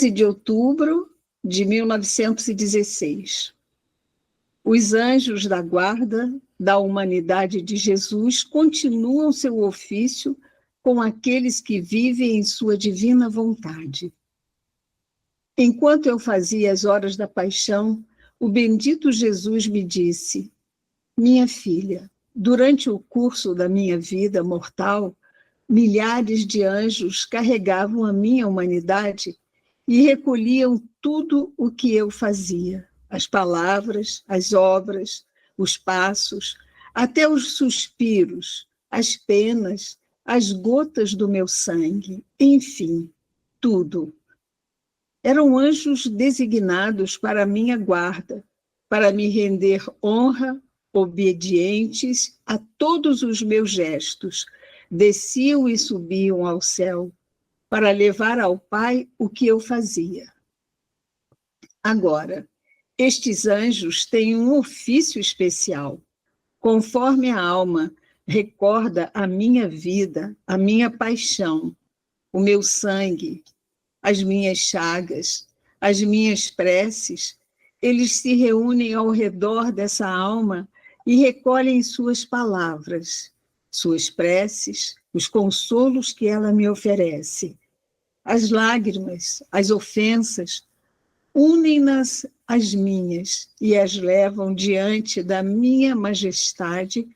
13 de outubro de 1916. Os anjos da guarda da humanidade de Jesus continuam seu ofício com aqueles que vivem em sua divina vontade. Enquanto eu fazia as horas da paixão, o bendito Jesus me disse: minha filha, durante o curso da minha vida mortal, milhares de anjos carregavam a minha humanidade e recolhiam tudo o que eu fazia, as palavras, as obras, os passos, até os suspiros, as penas, as gotas do meu sangue, enfim, tudo. Eram anjos designados para a minha guarda, para me render honra, obedientes a todos os meus gestos, desciam e subiam ao céu, para levar ao Pai o que eu fazia. Agora, estes anjos têm um ofício especial. Conforme a alma recorda a minha vida, a minha paixão, o meu sangue, as minhas chagas, as minhas preces, eles se reúnem ao redor dessa alma e recolhem suas palavras, suas preces, os consolos que ela me oferece. As lágrimas, as ofensas, unem-nas às minhas e as levam diante da minha majestade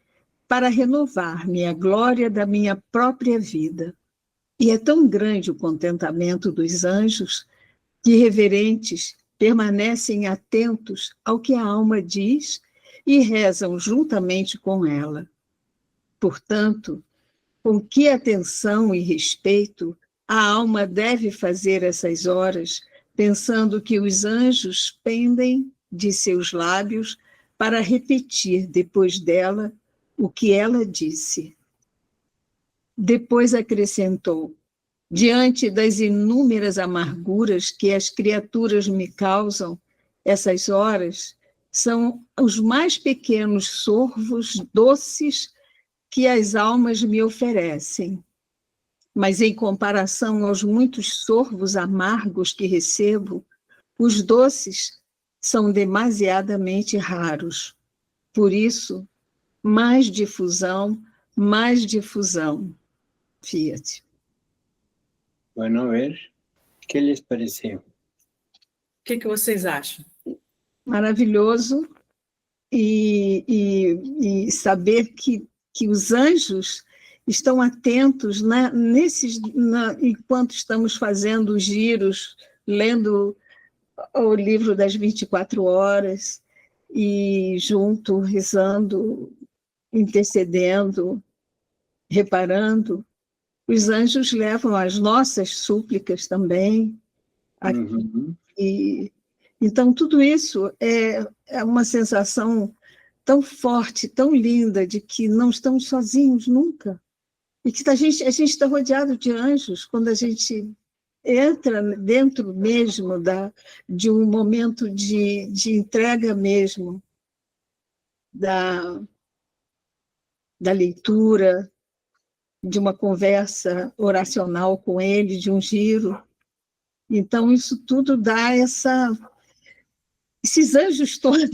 para renovar-me a glória da minha própria vida. E é tão grande o contentamento dos anjos que, reverentes, permanecem atentos ao que a alma diz e rezam juntamente com ela. Portanto, com que atenção e respeito a alma deve fazer essas horas, pensando que os anjos pendem de seus lábios para repetir depois dela o que ela disse. Depois acrescentou: diante das inúmeras amarguras que as criaturas me causam, essas horas são os mais pequenos sorvos doces que as almas me oferecem. Mas em comparação aos muitos sorvos amargos que recebo, os doces são demasiadamente raros. Por isso, mais difusão, Fiat. Bueno, a ver, ¿qué les pareceu? O que vocês acham? Maravilhoso, e saber que os anjos estão atentos, né, enquanto estamos fazendo os giros, lendo o livro das 24 horas, e junto, rezando, intercedendo, reparando. Os anjos levam as nossas súplicas também. Uhum. Então, tudo isso é uma sensação tão forte, tão linda, de que não estamos sozinhos nunca. E que a gente está rodeado de anjos quando a gente entra dentro mesmo de um momento de entrega mesmo, da leitura, de uma conversa oracional com ele, de um giro. Então, isso tudo dá esses anjos todos.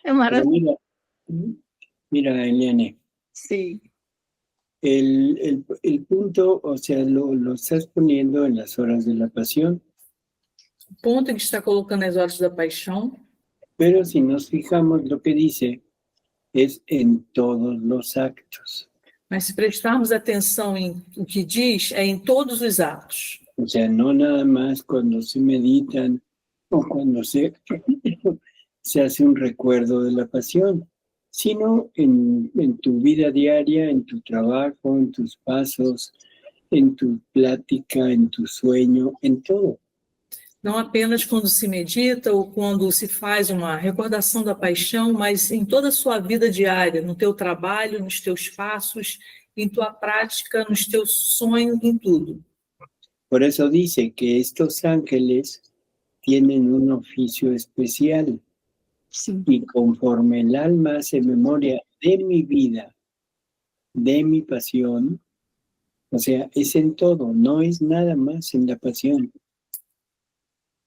É maravilhoso. Mira, Eliane. Sí. El punto, o sea, lo estás poniendo en las horas de la pasión. O ponto que está colocando as horas da paixão. Pero si nos fijamos, lo que dice es en todos los actos. Mas se prestarmos atenção em o que diz, é em todos os atos. O sea, no nada más cuando se meditan o cuando se hace un recuerdo de la pasión, sino en tu vida diaria, en tu trabajo, en tus pasos, en tu plática, en tu sueño, en todo. Não apenas quando se medita ou quando se faz uma recordação da paixão, mas em toda a sua vida diária, no teu trabalho, nos teus passos, em tua prática, nos teus sonhos, em tudo. Por eso dice que estos ángeles tienen un oficio especial. Sí. Y conforme el alma hace memoria de mi vida, de mi pasión, O sea, es en todo, no es nada más en la pasión.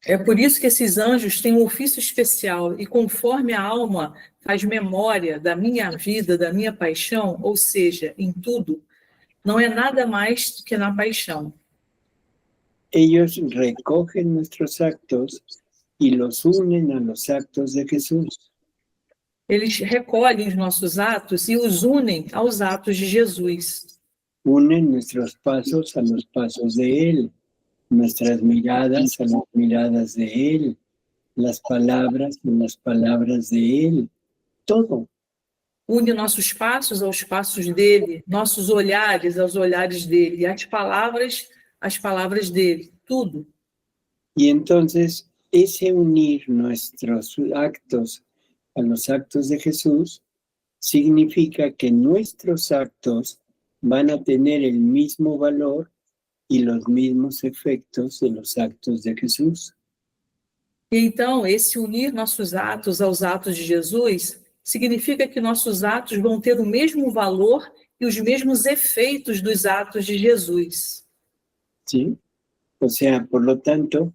É por isso que esses anjos têm um ofício especial, e conforme a alma faz memória da minha vida, da minha paixão, ou seja, em tudo, não é nada mais do que na paixão. Ellos recogen nuestros actos y los unen a los actos de Jesús. Eles recolhem os nossos atos e os unem aos atos de Jesus. Unen nuestros pasos a los pasos de Él, nuestras miradas a las miradas de Él, las palabras a las palabras de Él, todo. Une nossos passos aos passos dele, nossos olhares aos olhares dele, e as palavras às palavras dele, tudo. Y entonces, ese unir nuestros actos a los actos de Jesús significa que nuestros actos van a tener el mismo valor y los mismos efectos de los actos de Jesús. E então, esse unir nossos atos aos atos de Jesus significa que nossos atos vão ter o mesmo valor e os mesmos efeitos dos atos de Jesus. ¿Sí? O sea, por lo tanto,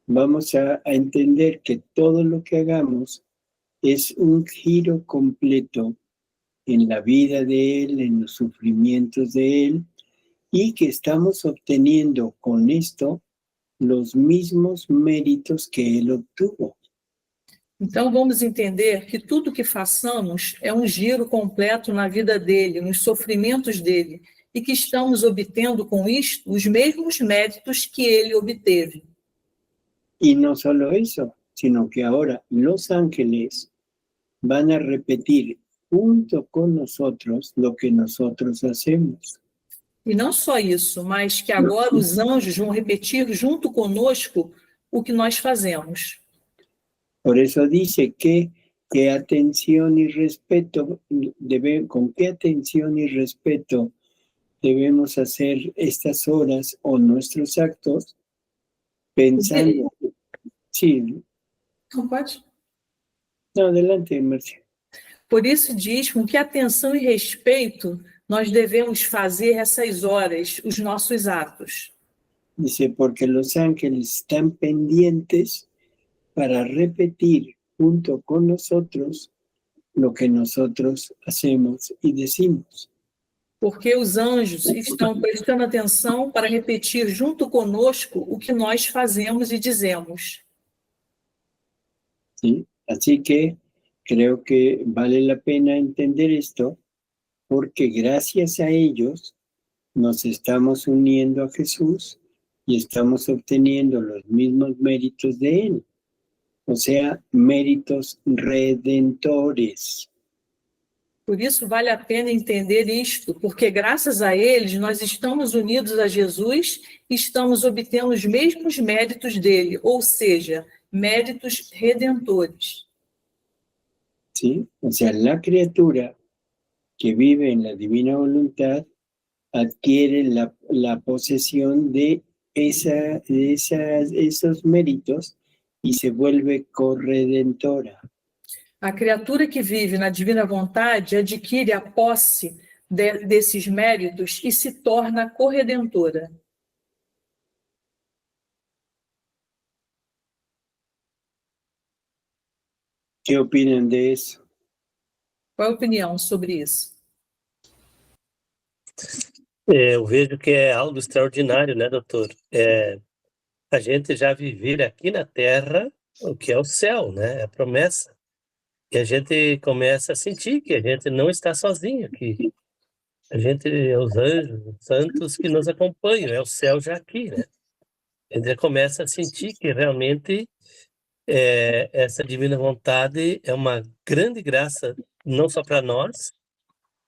vamos a entender que todo lo que hagamos es un giro completo en la vida de Él, en los sufrimientos de Él, y que estamos obteniendo con esto los mismos méritos que Él obtuvo. Então, vamos entender que tudo que façamos é um giro completo na vida dele, nos sofrimentos dele, e que estamos obtendo com isto os mesmos méritos que ele obteve. Y no solo eso, sino que ahora los ángeles van a repetir junto con nosotros lo que nosotros hacemos. E não só isso, mas que agora os anjos vão repetir junto conosco o que nós fazemos. Por eso dice que atención y respeto, con qué atención y respeto debemos hacer estas horas o nuestros actos, pensando... Sí. Não pode? No, adelante, Marcia. Por isso diz com que atenção e respeito nós devemos fazer essas horas, os nossos atos. Dice, porque los ángeles están pendientes para repetir junto con nosotros lo que nosotros hacemos y decimos. Porque os anjos estão prestando atenção para repetir junto conosco o que nós fazemos e dizemos. ¿Sí? Así que creo que vale la pena entender esto, porque gracias a ellos nos estamos uniendo a Jesús y estamos obteniendo los mismos méritos de Él. O sea, méritos redentores. Por isso vale a pena entender isto, porque graças a eles nós estamos unidos a Jesus e estamos obtendo os mesmos méritos dele, ou seja, méritos redentores. ¿Sí? O sea, la criatura que vive en la divina voluntad adquiere la posesión de esos méritos y se vuelve corredentora. A criatura que vive na divina vontade adquire a posse desses méritos e se torna corredentora. ¿Qué opinan de eso? Qual a opinião sobre isso? Eu vejo que é algo extraordinário, né, doutor? A gente já viver aqui na Terra o que é o céu, né? É a promessa. E a gente começa a sentir que a gente não está sozinho aqui. A gente é os anjos, os santos que nos acompanham, é o céu já aqui, né? A gente começa a sentir que realmente essa divina vontade é uma grande graça, não só para nós,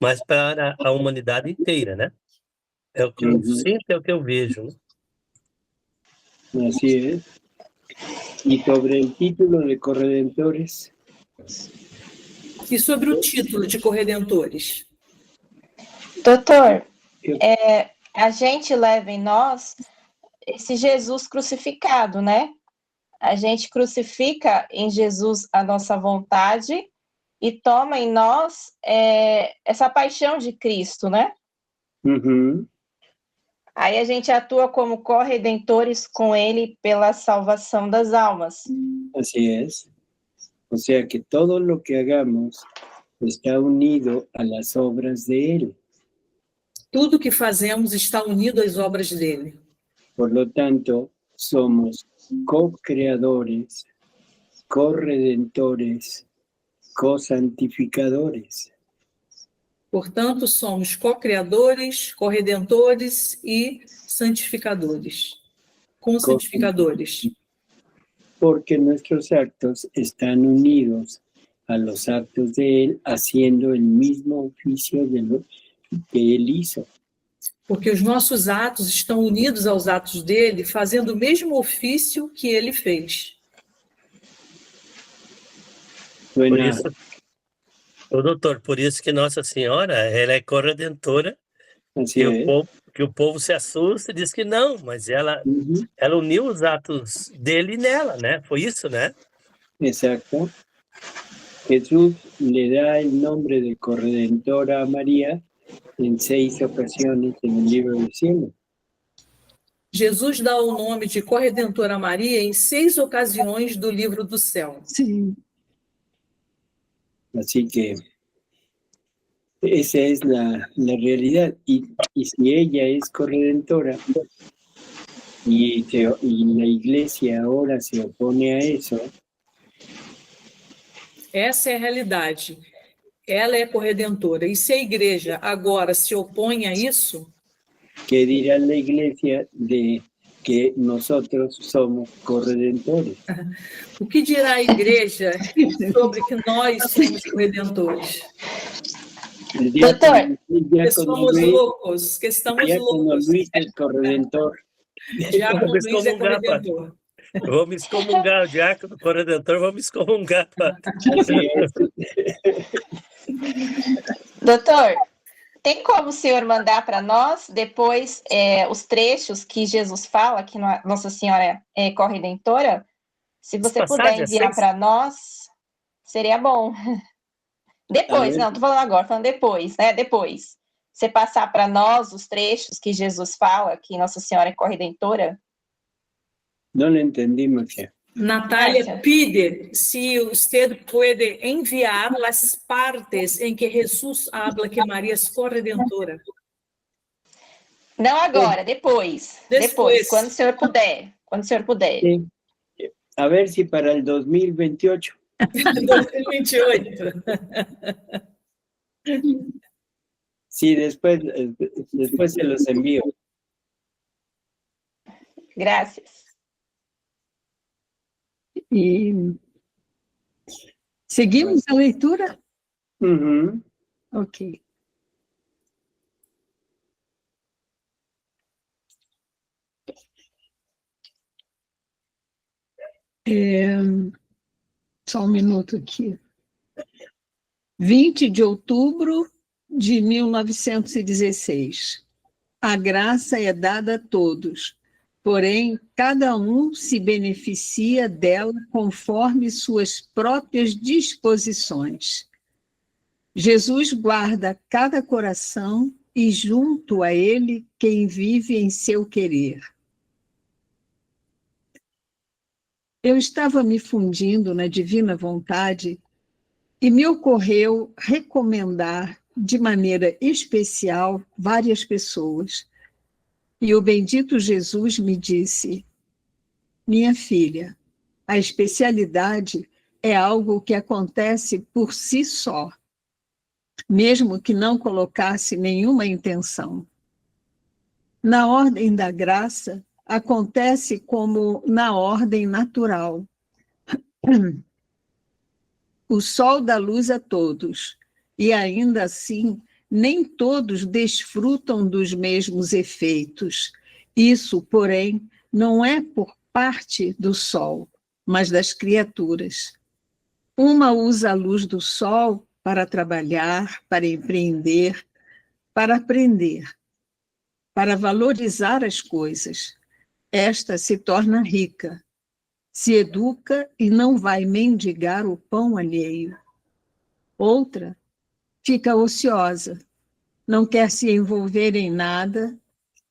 mas para a humanidade inteira, né? É o que eu sinto, é o que eu vejo, né? Así es. Y sobre el título de corredentores. E sobre o título de corredentores? Doutor, a gente leva em nós esse Jesus crucificado, né? A gente crucifica em Jesus a nossa vontade e toma em nós essa paixão de Cristo, né? Uh-huh. Aí a gente atua como corredentores com ele pela salvação das almas. Así es. O sea que todo lo que hagamos está unido a las obras de Él. Tudo que fazemos está unido às obras dele. Por lo tanto, somos co-creadores, co-redentores, co-santificadores. Portanto, somos co-criadores, corredentores e santificadores. Consantificadores. Porque nuestros actos están unidos a los actos de Él, haciendo el mismo oficio de lo que Él hizo. Porque os nossos atos estão unidos aos atos dele, fazendo o mesmo ofício que ele fez. Por Suena, isso, ô, doutor, por isso que Nossa Senhora, ela é corredentora, así que es. o povo se assusta e diz que não, mas ela Ujú, uniu os atos dele nela, né? Foi isso, né? exacto. Jesús le da el nombre de corredentora a María en 6 ocasiones en el libro del cielo. Jesus dá o nome de corredentora Maria em 6 ocasiões do livro do céu. Sim. Así que esa es la realidad. Y si ella es corredentora y la iglesia ahora se opone a eso, Essa é a realidade. Ela é corredentora. E se a igreja agora se opõe a isso, ¿qué dirá la iglesia de que nosotros somos corredentores? o que dirá a igreja sobre que nós somos corredentores? El diácono, el Que diácono somos Luis, loucos, que estamos el diácono loucos. Luis es corredentor. Diácono Vamos Luiz é excomungar, corredentor. Vamos excomungar o diácono, o corredentor, vamos excomungar. Así es. Doutor, tem como o senhor mandar para nós depois os trechos que Jesus fala, que Nossa Senhora é corredentora? Se você puder enviar para nós, seria bom. Depois, não, estou falando agora, falando depois, né? Depois. Você passar para nós os trechos que Jesus fala, que Nossa Senhora é corredentora? No lo entendimos ya. Natália pide se usted puede enviar as partes em que Jesus habla que Maria é corredentora. Não agora, depois. Depois, quando o senhor puder. Quando o senhor puder. Sí. A ver si para el 2028. 2028. Sí, después se los envío. Graças. E seguimos a leitura? Ujú. Ok. Só um minuto aqui. 20 de outubro de 1916. A graça é dada a todos, porém, cada um se beneficia dela conforme suas próprias disposições. Jesus guarda cada coração e junto a ele quem vive em seu querer. Eu estava me fundindo na divina vontade e me ocorreu recomendar de maneira especial várias pessoas. E o bendito Jesus me disse: minha filha, a especialidade é algo que acontece por si só, mesmo que não colocasse nenhuma intenção. Na ordem da graça, acontece como na ordem natural. O sol dá luz a todos, e ainda assim, nem todos desfrutam dos mesmos efeitos. Isso, porém, não é por parte do sol, mas das criaturas. Uma usa a luz do sol para trabalhar, para empreender, para aprender, para valorizar as coisas. Esta se torna rica, se educa e não vai mendigar o pão alheio. Outra fica ociosa, não quer se envolver em nada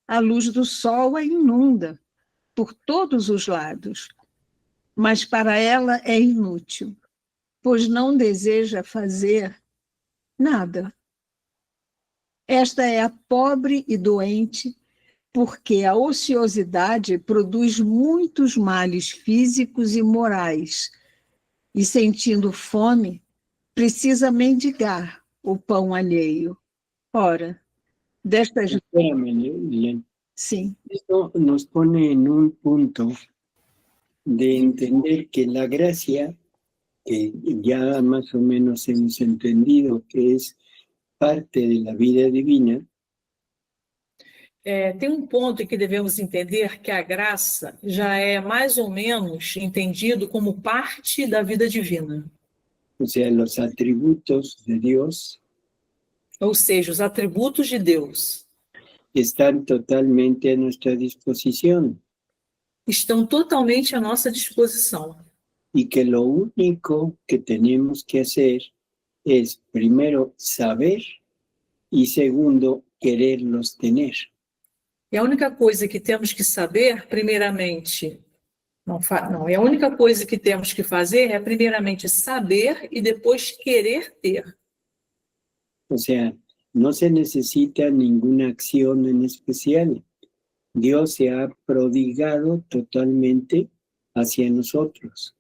a luz do sol a inunda por todos os lados, mas para ela é inútil, pois não deseja fazer nada. Esta é a pobre e doente, porque a ociosidade produz muitos males físicos e morais, e sentindo fome, precisa mendigar o pão alheio. Ora, destas... Espérame, Lilian. Sim. Esto nos pone en un punto de entender que la gracia, que ya más o menos hemos entendido que es parte de la vida divina, tem um ponto em que devemos entender que a graça já é mais ou menos entendido como parte da vida divina. o sea, los atributos de Dios Ou seja, os atributos de Deus están totalmente a nuestra disposición estão totalmente à nossa disposição. y que lo único que tenemos que hacer es, primero, saber y segundo, quererlos tener. E a única coisa que temos que saber, primeiramente, a única coisa que temos que fazer é, primeiramente, saber e depois querer ter. O sea, no se necesita ninguna acción en especial. Dios se ha prodigado totalmente hacia nosotros.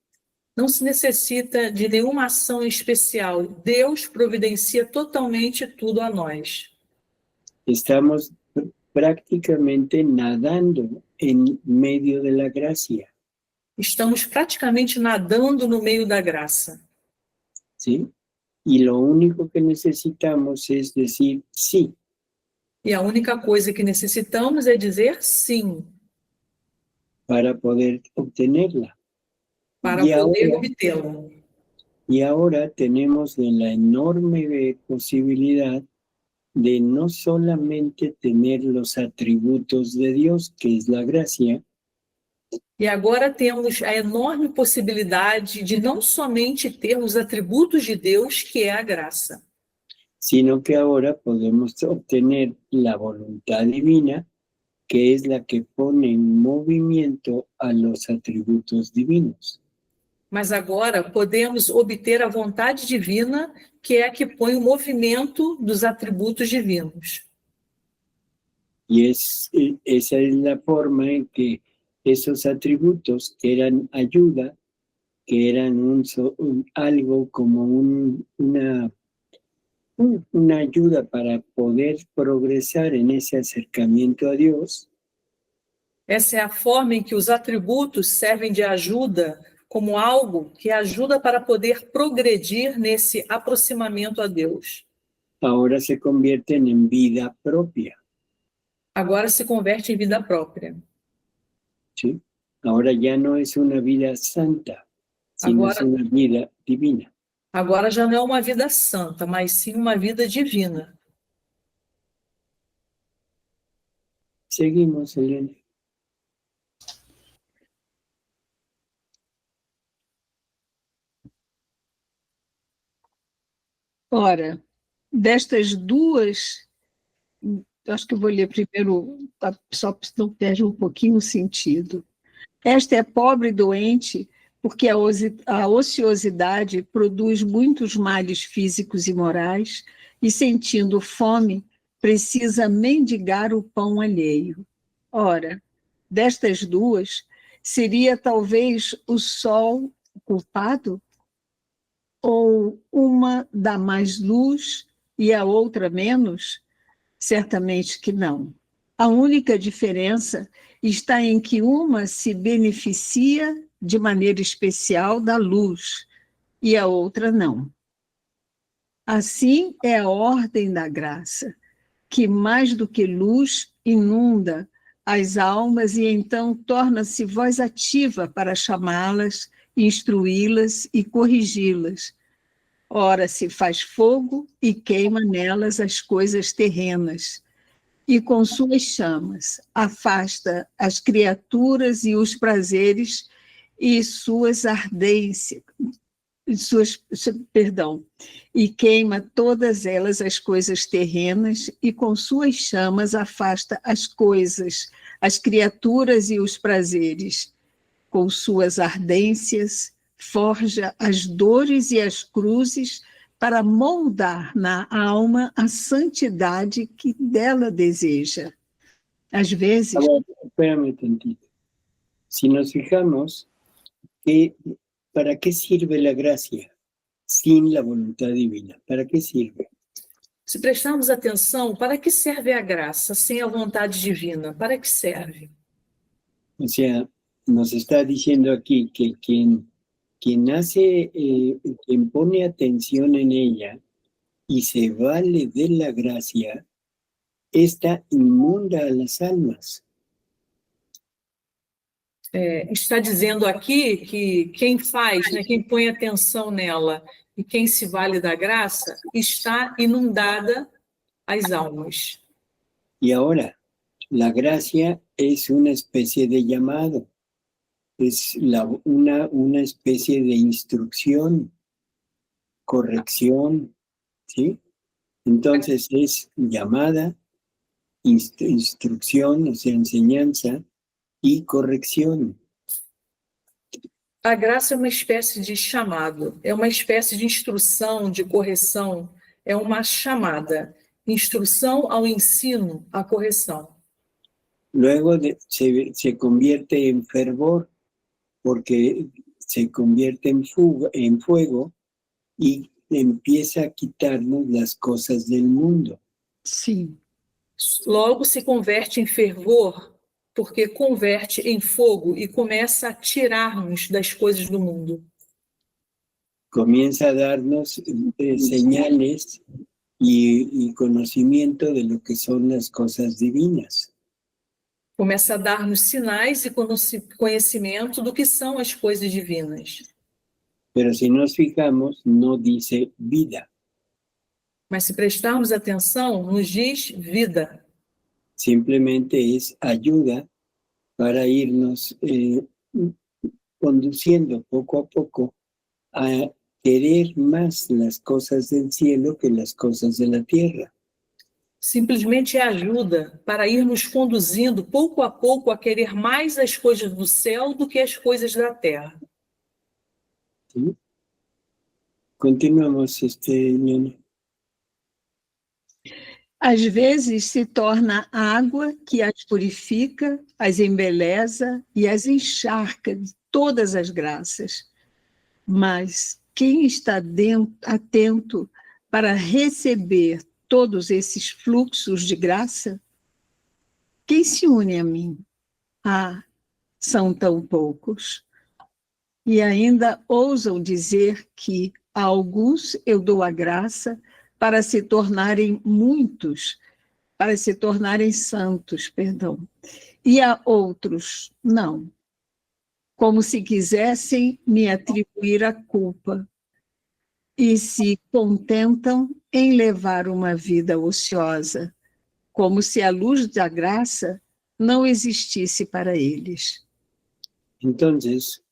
Não se necessita de nenhuma ação especial. Deus providencia totalmente tudo a nós. Estamos prácticamente nadando en medio de la gracia. Estamos praticamente nadando no meio da graça. ¿Sí? Y lo único que necesitamos es decir sí. E a única coisa que necessitamos é dizer sim. Para poder obtenerla. Para poder obtê-la. Y ahora tenemos la enorme posibilidad de no solamente tener los atributos de Dios, que es la gracia, e agora temos a enorme possibilidade de não somente ter os atributos de Deus, que é a graça, sino que ahora podemos obtener la voluntad divina, que es la que pone en movimiento a los atributos divinos. Mas agora podemos obter a vontade divina, que é a que põe o movimento dos atributos divinos. Y esa es la forma en que esos atributos, que eran ayuda, que eran algo como una ayuda para poder progresar en ese acercamiento a Dios. Essa é a forma em que os atributos servem de ajuda, como algo que ajuda para poder progredir nesse aproximamento a Deus. Ahora se convierten en vida propia. Agora se converte em vida própria. ¿Sí? Ahora ya no es una vida santa, sino es una vida divina. Agora já não é uma vida santa, mas sim uma vida divina. Seguimos, Helena. Ora, destas duas, acho que eu vou ler primeiro, só não perde um pouquinho o sentido. Esta é pobre e doente, porque a ociosidade produz muitos males físicos e morais, e sentindo fome, precisa mendigar o pão alheio. Ora, destas duas, seria talvez o sol culpado? Ou uma dá mais luz e a outra menos? Certamente que não. A única diferença está em que uma se beneficia de maneira especial da luz e a outra não. Assim é a ordem da graça, que mais do que luz inunda as almas e então torna-se voz ativa para chamá-las, instruí-las e corrigi-las. Ora se faz fogo e queima nelas as coisas terrenas, e com suas chamas afasta as criaturas e os prazeres e suas ardências, perdão, e queima todas elas as coisas terrenas, e com suas chamas afasta as coisas, as criaturas e os prazeres. Com suas ardências, forja as dores e as cruzes para moldar na alma a santidade que dela deseja. Às vezes... Espérame tantito. Si nos fijamos, ¿para qué sirve la gracia sin la voluntad divina? ¿Para qué sirve? Se prestarmos atenção, para que serve a graça sem a vontade divina? Para que serve? O sea, nos está diciendo aquí que quien hace, quien pone atención en ella y se vale de la gracia, esta inmunda a las almas. Está dizendo aqui que quem faz, né, quem põe atenção nela e quem se vale da graça, está inundada as almas. Y ahora, la gracia es una especie de llamado, es una especie de instrucción, corrección, ¿sí? Entonces es llamada, instrucción, o sea, enseñanza, e correção. A graça é uma espécie de chamado, é uma espécie de instrução, de correção, é uma chamada, instrução ao ensino, à correção. Luego se convierte en fervor, porque se convierte en fuego y empieza a quitarnos las cosas del mundo. Sim. Logo se converte em fervor, porque converte em fogo e começa a tirar-nos das coisas do mundo. Comienza a darnos señales y conocimiento de lo que son las cosas divinas. Começa a dar-nos sinais e conhecimento do que são as coisas divinas. Pero si nos fijamos, no dice vida. Mas se prestarmos atenção, nos diz vida. Simplemente es ayuda para irnos conduciendo poco a poco a querer más las cosas del cielo que las cosas de la tierra. Simplesmente é ajuda para ir nos conduzindo pouco a pouco a querer mais as coisas do céu do que as coisas da terra. ¿Sí? Continuamos, Eliana. Às vezes se torna água que as purifica, as embeleza e as encharca de todas as graças. Mas quem está atento para receber todos esses fluxos de graça? Quem se une a mim? Ah, são tão poucos. E ainda ousam dizer que a alguns eu dou a graça para se tornarem muitos, para se tornarem santos, perdão. E a outros, não. Como se quisessem me atribuir a culpa. E se contentam em levar uma vida ociosa, como se a luz da graça não existisse para eles. Entonces,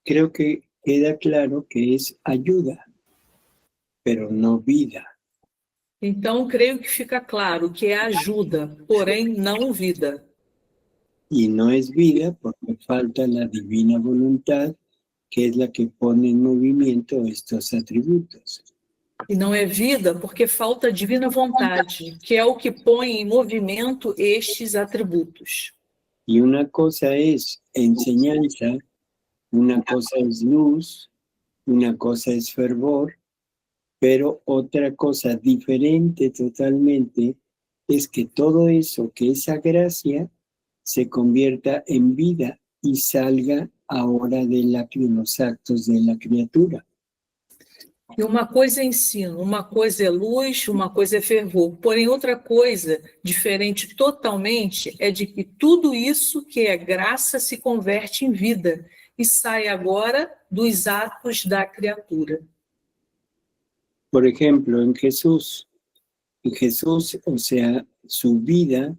creo que queda claro que es ayuda, pero no vida. Então, creio que fica claro que é ajuda, porém não vida. Y no es vida porque falta la divina voluntad, que es la que pone en movimiento estos atributos. E não é vida porque falta a divina vontade, que é o que põe em movimento estes atributos. Y una cosa es enseñanza, una cosa es luz, una cosa es fervor, pero otra cosa diferente totalmente es que todo eso que es a gracia se convierta en vida y salga ahora de los actos de la criatura. E uma coisa é ensino, uma coisa é luz, uma coisa é fervor. Porém, outra coisa, diferente totalmente, é de que tudo isso que é graça se converte em vida e sai agora dos atos da criatura. Por ejemplo, en Jesús, o sea, su vida,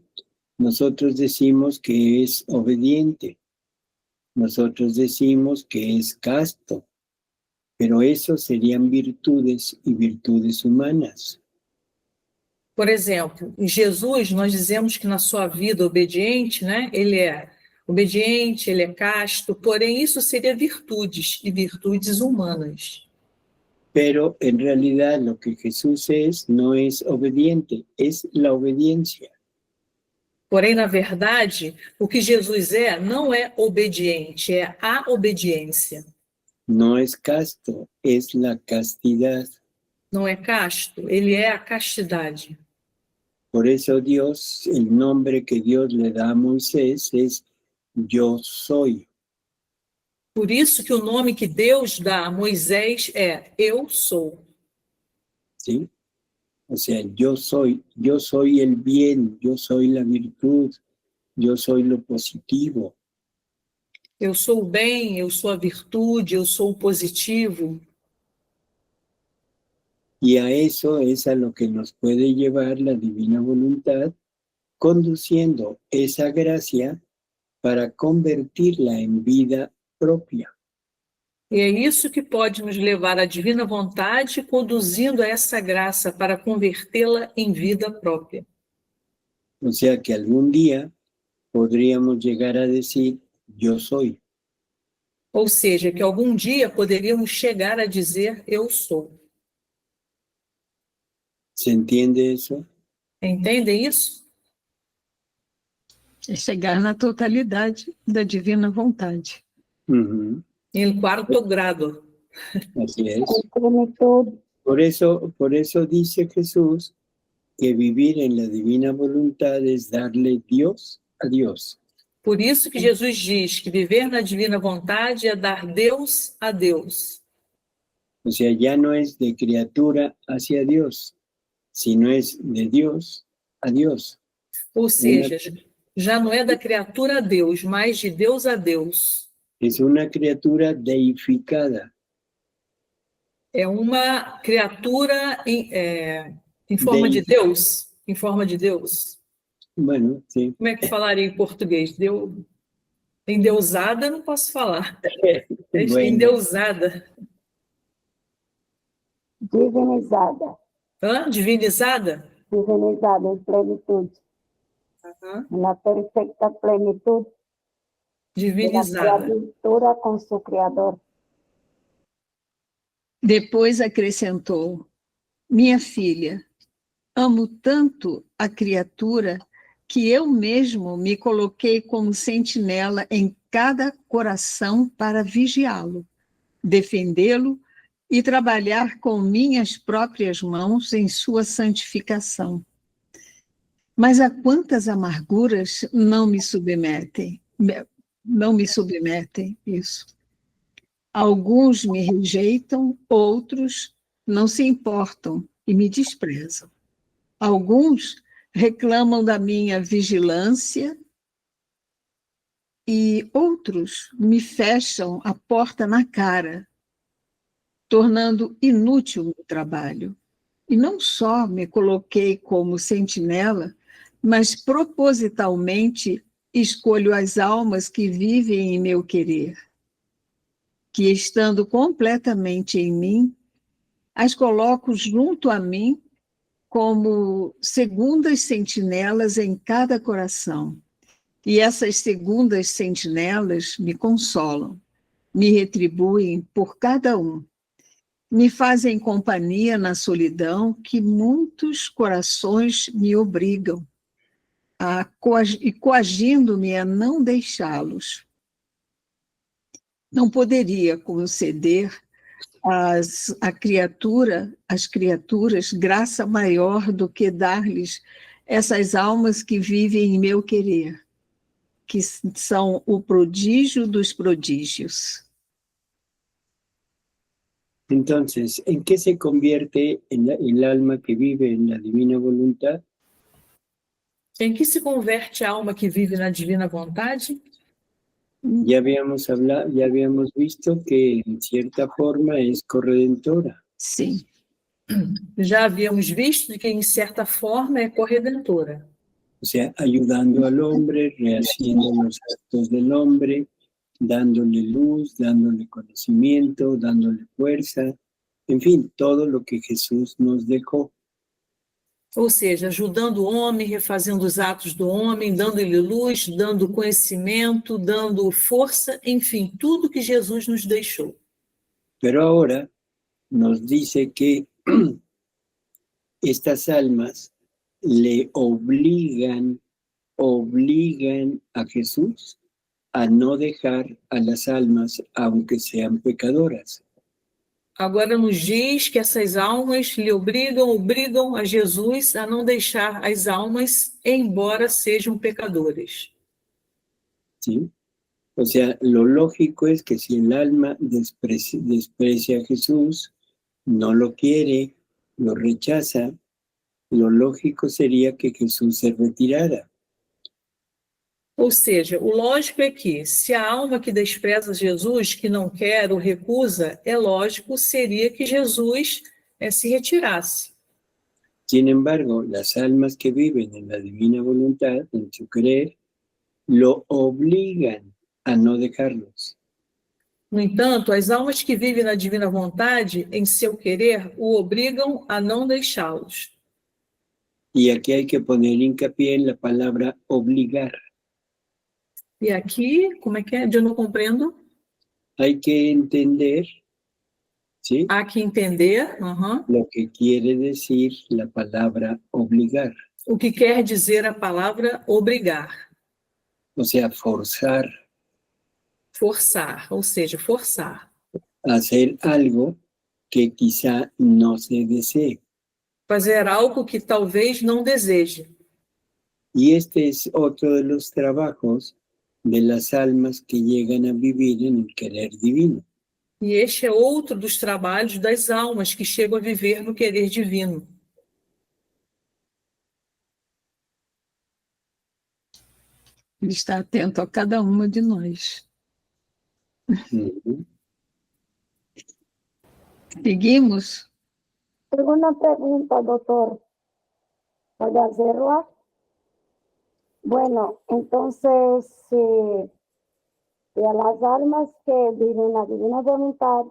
nosotros decimos que es obediente, nosotros decimos que es casto, pero eso serían virtudes y virtudes humanas. Por exemplo, em Jesus, nós dizemos que na sua vida obediente, né, ele é obediente, ele é casto, porém isso seria virtudes, e virtudes humanas. Pero en realidad lo que Jesús es no es obediente, es la obediencia. Porém, na verdade, o que Jesus é não é obediente, é a obediência. No es casto, es la castidad. Não é casto, ele é a castidade. Por eso Dios, el nombre que Dios le da a Moisés es Yo soy. Por isso que o nome que Deus dá a Moisés é Eu Sou. ¿Sí? O sea, yo soy el bien, yo soy la virtud, yo soy lo positivo. Eu sou o bem, eu sou a virtude, eu sou o positivo. Y a eso es a lo que nos puede llevar la divina voluntad, conduciendo esa gracia para convertirla en vida propia. E é isso que pode nos levar à divina vontade, conduzindo a essa graça para convertê-la em vida própria. O sea que algún día podríamos llegar a decir, yo soy. Ou seja, que algum dia poderíamos chegar a dizer eu sou. ¿Se entiende eso? Entendem isso? É chegar na totalidade da divina vontade. Ujú, Em quarto grado. así es. Por eso dice Jesús que vivir en la divina voluntad es darle Dios a Dios. Por isso que Jesus diz que viver na divina vontade é dar Deus a Deus. O sea, ya no es de criatura hacia Dios, sino es de Dios a Dios. Ou seja, já não é da criatura a Deus, mas de Deus a Deus. Es una criatura deificada. É uma criatura em forma de Deus. Em forma de Deus. Bueno, sí. Como é que falaria em português? Endeusada, não posso falar. Bueno. Endeusada. Divinizada. Hã? Divinizada? Divinizada em plenitude. Na perfeita plenitude. Divinizada. Na criatura com seu Criador. Depois acrescentou: minha filha, amo tanto a criatura que eu mesmo me coloquei como sentinela em cada coração para vigiá-lo, defendê-lo e trabalhar com minhas próprias mãos em sua santificação. Mas a quantas amarguras não me submetem isso. Alguns me rejeitam, outros não se importam e me desprezam. Alguns reclamam da minha vigilância e outros me fecham a porta na cara, tornando inútil o meu trabalho. E não só me coloquei como sentinela, mas propositalmente escolho as almas que vivem em meu querer, que estando completamente em mim, as coloco junto a mim como segundas sentinelas em cada coração. E essas segundas sentinelas me consolam, me retribuem por cada um, me fazem companhia na solidão que muitos corações me obrigam, e coagindo-me a não deixá-los. Não poderia conceder às criaturas graça maior do que dar-lhes essas almas que vivem em meu querer, que são o prodígio dos prodígios. Entonces, ¿en qué se convierte el alma que vive en la divina voluntad? Em que se converte a alma que vive na divina vontade? Ya habíamos visto que en cierta forma es corredentora. Sim. Já havíamos visto que, em certa forma, é corredentora. O sea, ayudando al hombre, rehaciendo los actos del hombre, dándole luz, dándole conocimiento, dándole fuerza, en fin, todo lo que Jesús nos dejó. Ou seja, ajudando o homem, refazendo os atos do homem, dando-lhe luz, dando conhecimento, dando força, enfim, tudo que Jesus nos deixou. Pero ahora nos dice que estas almas le obligan a Jesús a no dejar a las almas, aunque sean pecadoras. Agora nos diz que essas almas lhe obrigam a Jesus a não deixar as almas, embora sejam pecadoras. ¿Sí? O sea, lo lógico es que si el alma desprecia a Jesús, no lo quiere, lo rechaza, lo lógico sería que Jesús se retirara. Ou seja, o lógico é que, se a alma que despreza Jesus, que não quer ou recusa, é lógico, seria que Jesus se retirasse. Sin embargo, las almas que viven en la divina voluntad, en su querer, lo obligan a no dejarlos. No entanto, as almas que vivem na divina vontade, em seu querer, o obrigam a não deixá-los. Y aquí hay que poner hincapié en la palabra obligar. E aqui, como é que é? Eu não compreendo. Hay que entender, ¿sí? Há que entender Lo que quiere decir la palabra obligar. o que quer dizer a palavra obrigar. O sea, forzar Forçar, ou seja, forçar. a hacer algo que quizá no se desee. Fazer algo que talvez não deseje. Y este es otro de los trabajos de las almas que llegan a vivir en el querer divino. E este é outro dos trabalhos das almas que chegam a viver no querer divino. Ele está atento a cada uma de nós. Ujú. Seguimos? Tengo una pregunta, doctor. ¿Puedo hacerla? Bueno, entonces, si a las almas que viven la divina voluntad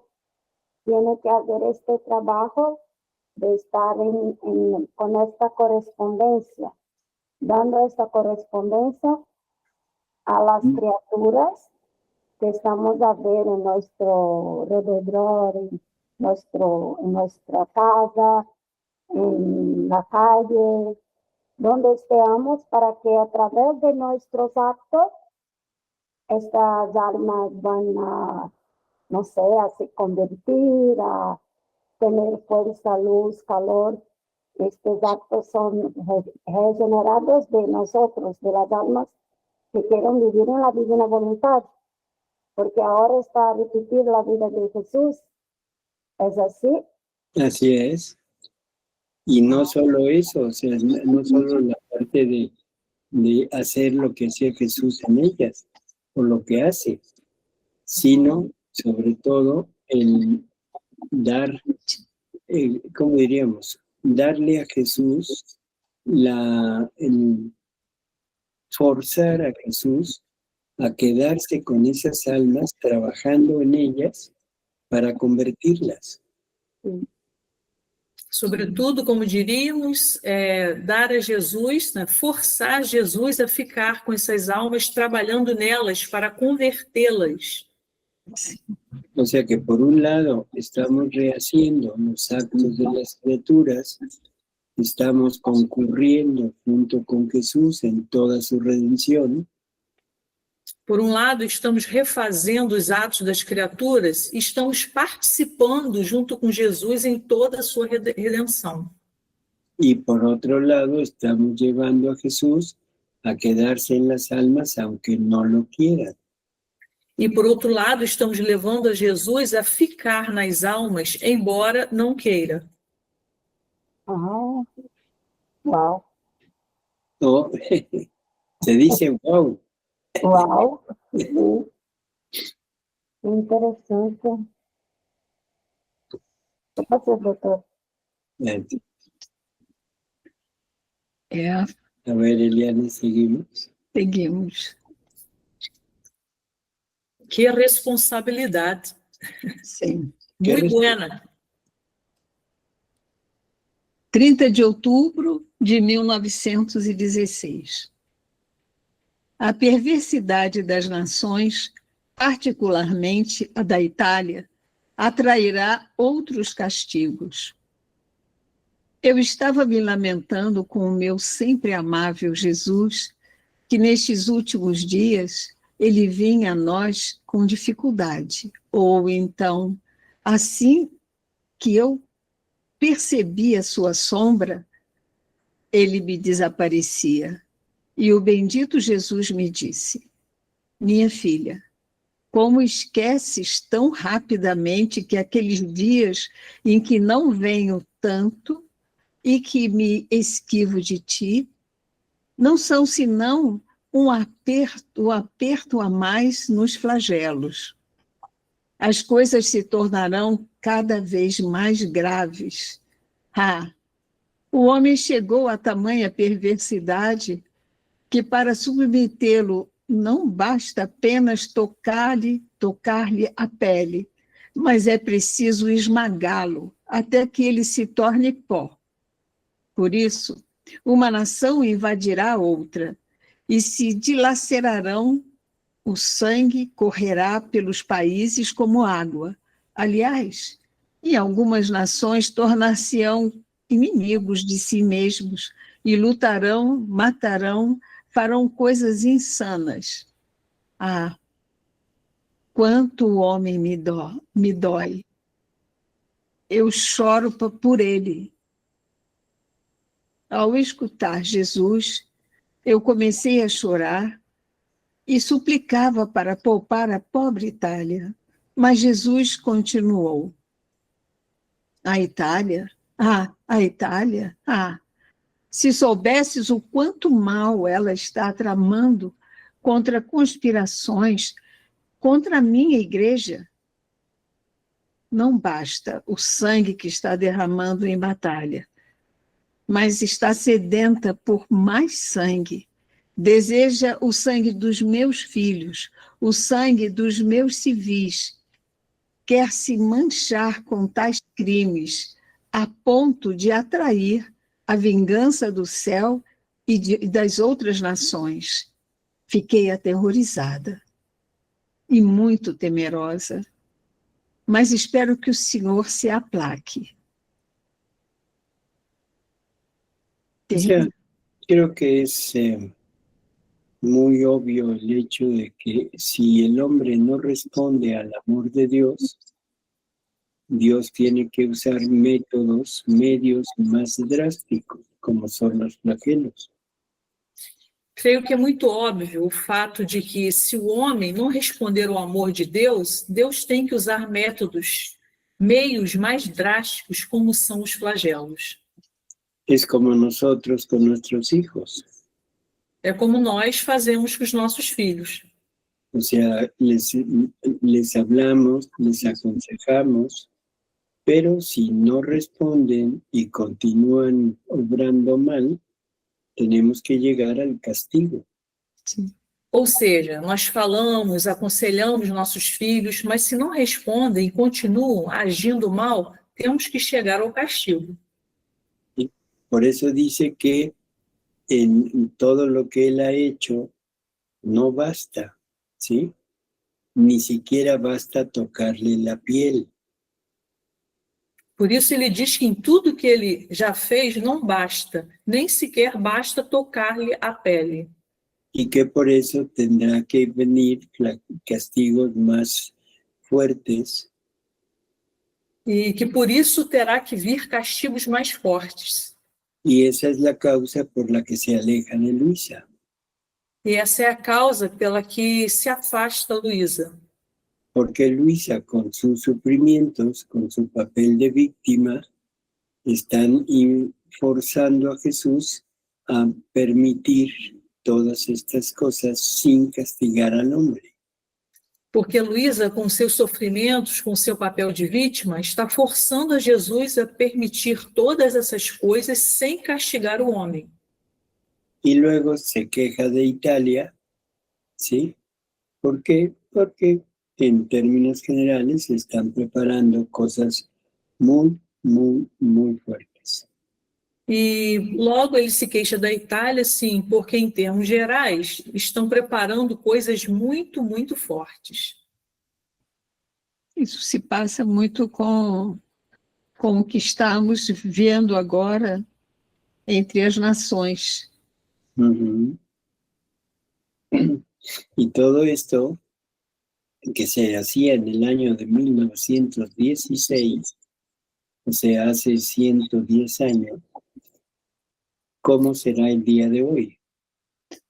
tiene que hacer este trabajo de estar con esta correspondencia, dando esta correspondencia a las criaturas que estamos a ver en nuestro alrededor, en nuestra casa, en la calle, donde estemos, para que a través de nuestros actos estas almas van a, no sé, a se convertir, a tener fuerza, luz, calor. Estos actos son regenerados de nosotros, de las almas que quieren vivir en la divina voluntad, porque ahora está a repetir la vida de Jesús. ¿Es así? Así es. Y no solo eso, o sea, no solo la parte de hacer lo que hacía Jesús en ellas, o lo que hace, sino sobre todo el dar, ¿cómo diríamos? Darle a Jesús, el forzar a Jesús a quedarse con esas almas, trabajando en ellas para convertirlas. Sobretudo, como diríamos, dar a Jesus, né, forçar Jesus a ficar com essas almas, trabalhando nelas para convertê-las. O sea que por un lado estamos rehaciendo los actos de las criaturas, estamos concurriendo junto con Jesús en toda su redención. Por um lado, estamos refazendo os atos das criaturas e estamos participando junto com Jesus em toda a sua redenção. Y por otro lado, estamos llevando a Jesús a quedarse en las almas aunque no lo quieran. E por outro lado, estamos levando a Jesus a ficar nas almas, embora não queira. Ah, wow. O se dice wow. Wow. Sí. Interesante. ¿Qué pasa, doctor? A ver, Eliana, seguimos. Seguimos. Que responsabilidade. Sim. Muito buena. 30 de outubro de 1916. A perversidade das nações, particularmente a da Itália, atrairá outros castigos. Eu estava me lamentando com o meu sempre amável Jesus, que nestes últimos dias ele vinha a nós com dificuldade, ou então, assim que eu percebi a sua sombra, ele me desaparecia. E o bendito Jesus me disse: minha filha, como esqueces tão rapidamente que aqueles dias em que não venho tanto e que me esquivo de ti, não são senão um aperto a mais nos flagelos. As coisas se tornarão cada vez mais graves. O homem chegou a tamanha perversidade que para submetê-lo não basta apenas tocar-lhe a pele, mas é preciso esmagá-lo até que ele se torne pó. Por isso, uma nação invadirá outra, e se dilacerarão, o sangue correrá pelos países como água. Aliás, em algumas nações tornar-se-ão inimigos de si mesmos e lutarão, matarão, farão coisas insanas. Quanto o homem me dói. Eu choro por ele. Ao escutar Jesus, eu comecei a chorar e suplicava para poupar a pobre Itália. Mas Jesus continuou. A Itália? A Itália? Se soubesses o quanto mal ela está tramando contra conspirações, contra a minha igreja. Não basta o sangue que está derramando em batalha, mas está sedenta por mais sangue. Deseja o sangue dos meus filhos, o sangue dos meus civis. Quer se manchar com tais crimes, a ponto de atrair a vingança do céu e das outras nações. Fiquei aterrorizada e muito temerosa, mas espero que o Senhor se aplaque. Creo que es muy obvio el hecho de que si el hombre no responde al amor de Dios, Dios tiene que usar medios más drásticos, como son los flagelos. Creio que é muito óbvio o fato de que, se o homem não responder ao amor de Deus, Deus tem que usar meios mais drásticos, como são os flagelos. Es como nosotros con nuestros hijos. É como nós fazemos com os nossos filhos. O sea, les hablamos, les aconsejamos, pero si no responden y continúan obrando mal, tenemos que llegar al castigo. Sim. Ou seja, nós falamos, aconselhamos nossos filhos, mas se não respondem e continuam agindo mal, temos que chegar ao castigo. Por eso dice que en todo lo que él ha hecho no basta, ¿sí? Ni siquiera basta tocarle la piel. Por isso ele diz que em tudo que ele já fez não basta, nem sequer basta tocar-lhe a pele. Y que por eso tendrá que venir castigos más fuertes. E que por isso terá que vir castigos mais fortes. Y esa es la causa por la que se aleja de Luisa. E essa é a causa pela que se afasta Luisa. Porque Luisa, con sus sufrimientos, con su papel de víctima, están forzando a Jesús a permitir todas estas cosas sin castigar al hombre. Porque Luisa, com seus sofrimentos, com seu papel de vítima, está forçando a Jesus a permitir todas essas coisas sem castigar o homem. Y luego se queja de Italia, ¿sí? ¿Por qué? Porque en términos generales, se están preparando cosas muy, muy, muy fuertes. E logo ele se queixa da Itália, sim, porque em termos gerais estão preparando coisas muito, muito fortes. Isso se passa muito com o que estamos vendo agora entre as nações. Ujú. Y todo esto que se hacía en el año de 1916, o sea, hace 110 años, ¿cómo será el día de hoy?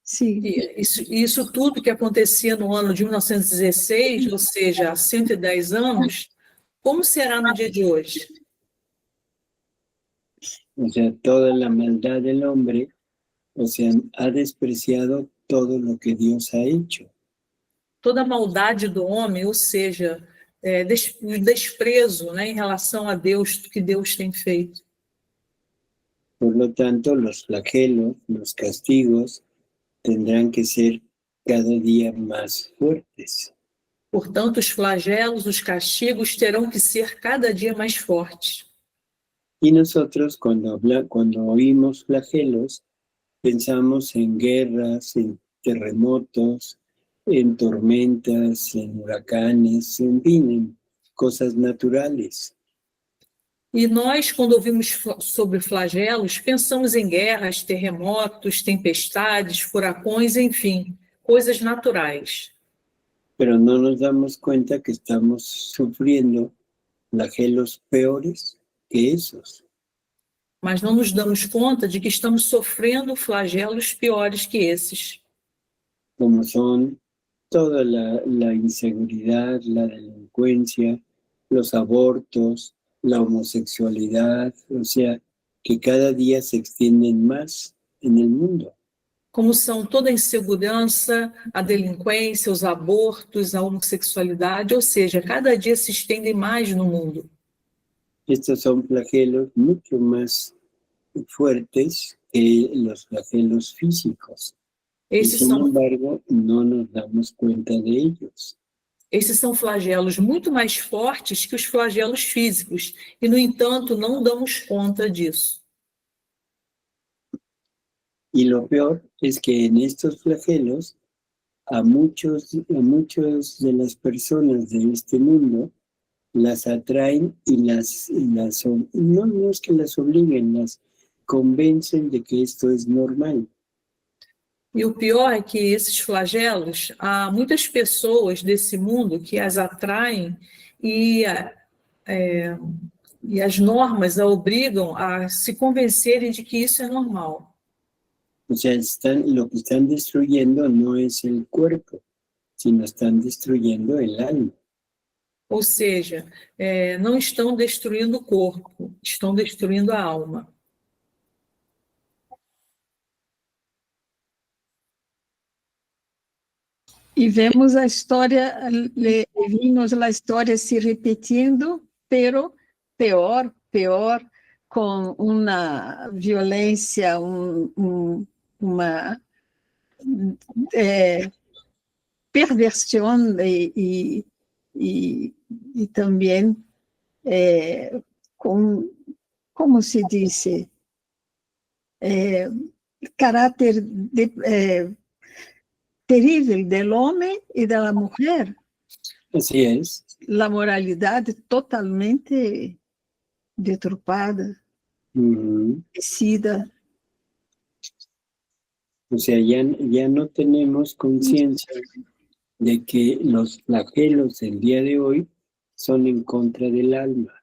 Sim, E isso tudo que acontecia no ano de 1916, ou seja, há 110 anos, como será no dia de hoje? O sea, toda la maldad del hombre, o sea, ha despreciado todo lo que Dios ha hecho. Toda a maldade do homem, ou seja, o desprezo, né, em relação a Deus, do que Deus tem feito. Por lo tanto, los flagelos, los castigos, tendrán que ser cada día más fuertes. Portanto, os flagelos, os castigos terão que ser cada dia mais fortes. Y nosotros cuando oímos flagelos, pensamos en guerras, en terremotos, en tormentas, en huracanes, en fin, en cosas naturales. E nós, quando ouvimos sobre flagelos, pensamos em guerras, terremotos, tempestades, furacões, enfim, coisas naturais. Pero no nos damos cuenta que estamos sufriendo flagelos peores que esos. Mas não nos damos conta de que estamos sofrendo flagelos piores que esses. Como son toda la inseguridad, la delincuencia, los abortos, la homosexualidad, o sea, que cada día se extienden más en el mundo. Como são toda a insegurança, a delinquência, os abortos, a homossexualidade, ou seja, cada dia se estendem mais no mundo. Estos son flagelos mucho más fuertes que los flagelos físicos. Y sin embargo, no nos damos cuenta de ellos. Esses são flagelos muito mais fortes que os flagelos físicos, e, no entanto, não damos conta disso. Y lo peor es que en estos flagelos, a muchos de las personas de este mundo las atraen y no es que las obliguen, las convencen de que esto es normal. E o pior é que esses flagelos, há muitas pessoas desse mundo que as atraem e as normas a obrigam a se convencerem de que isso é normal. O sea, lo que están destruyendo no es el cuerpo, sino están destruyendo el alma. Ou seja, não estão destruindo o corpo, estão destruindo a alma. e vemos a história, vimos a história se repetindo, pero pior, com uma violência, uma perversão e também com, como se diz, caráter terrível do homem e da mulher. Así es. La moralidade totalmente deturpada, esquecida. O sea, ya no tenemos conciencia de que los flagelos del día de hoy son en contra del alma.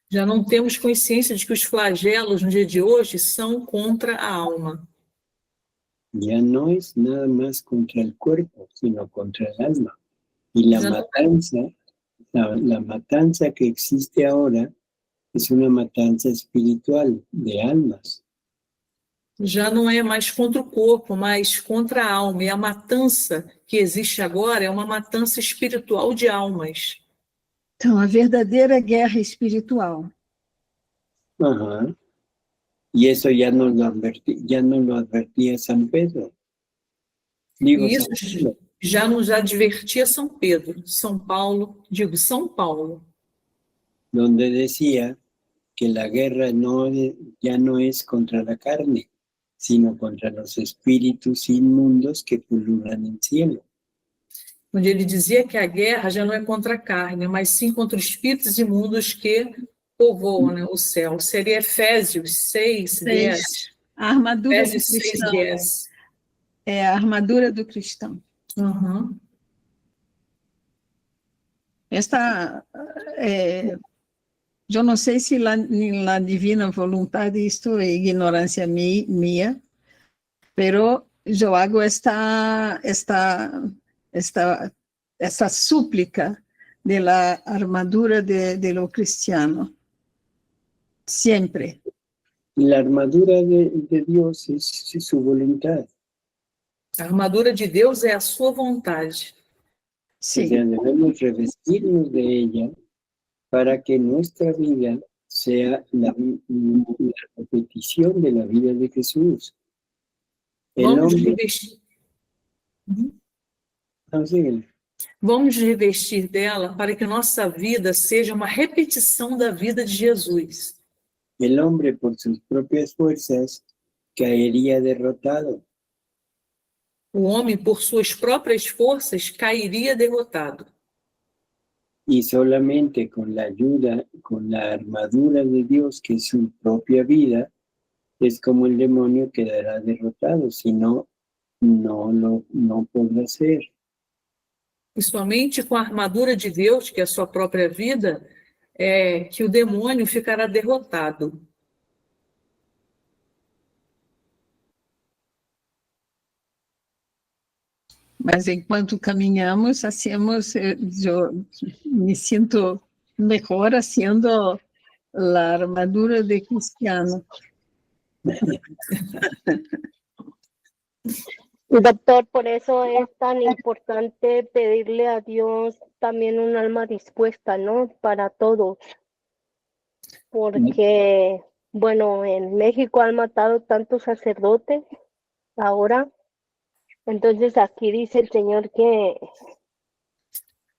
Já não temos consciência de que os flagelos no dia de hoje são contra a alma. Ya no es nada más contra el cuerpo, sino contra el alma. Y la matanza que existe ahora es una matanza espiritual de almas. Já não é mais contra o corpo, mas contra a alma. E a matança que existe agora é uma matança espiritual de almas. Então, a verdadeira guerra espiritual. Ajá. Y eso ya no lo advertía San Pedro. Digo, Já nos advertia São Pedro, São Paulo, donde decía que la guerra ya no es contra la carne, sino contra los espíritus inmundos que pululan en el cielo. onde ele dizia que a guerra já não é contra a carne, mas sim contra os espíritos imundos que povoam, né, o céu. Seria Efésios 6, 10. A armadura do Efésios 6, cristão. 10. É a armadura do cristão. Uhum. Esta, eu não sei se na divina vontade isto é ignorância minha, pero eu hago esta súplica de la armadura de lo cristiano, siempre. La armadura de Dios es su voluntad. A armadura de Deus é a sua vontade. Sí. O sea, debemos revestirnos de ella para que nuestra vida sea la repetición de la vida de Jesús. Vamos revestir. Vamos revestir dela para que nossa vida seja uma repetição da vida de Jesus. El hombre por sus propias fuerzas caería derrotado. O homem, por suas próprias forças, cairia derrotado. Y solamente con la ayuda, con la armadura de Dios, que es su propia vida, es como el demonio quedará derrotado, si no, no podrá ser. E somente com a armadura de Deus, que é a sua própria vida, é que o demônio ficará derrotado. Mas enquanto caminhamos, hacemos, eu me sinto melhor haciendo a armadura de cristiano. Doctor, por eso es tan importante pedirle a Dios también un alma dispuesta, ¿no? Para todos. Porque, bueno, en México han matado tantos sacerdotes ahora. Entonces aquí dice el Señor que...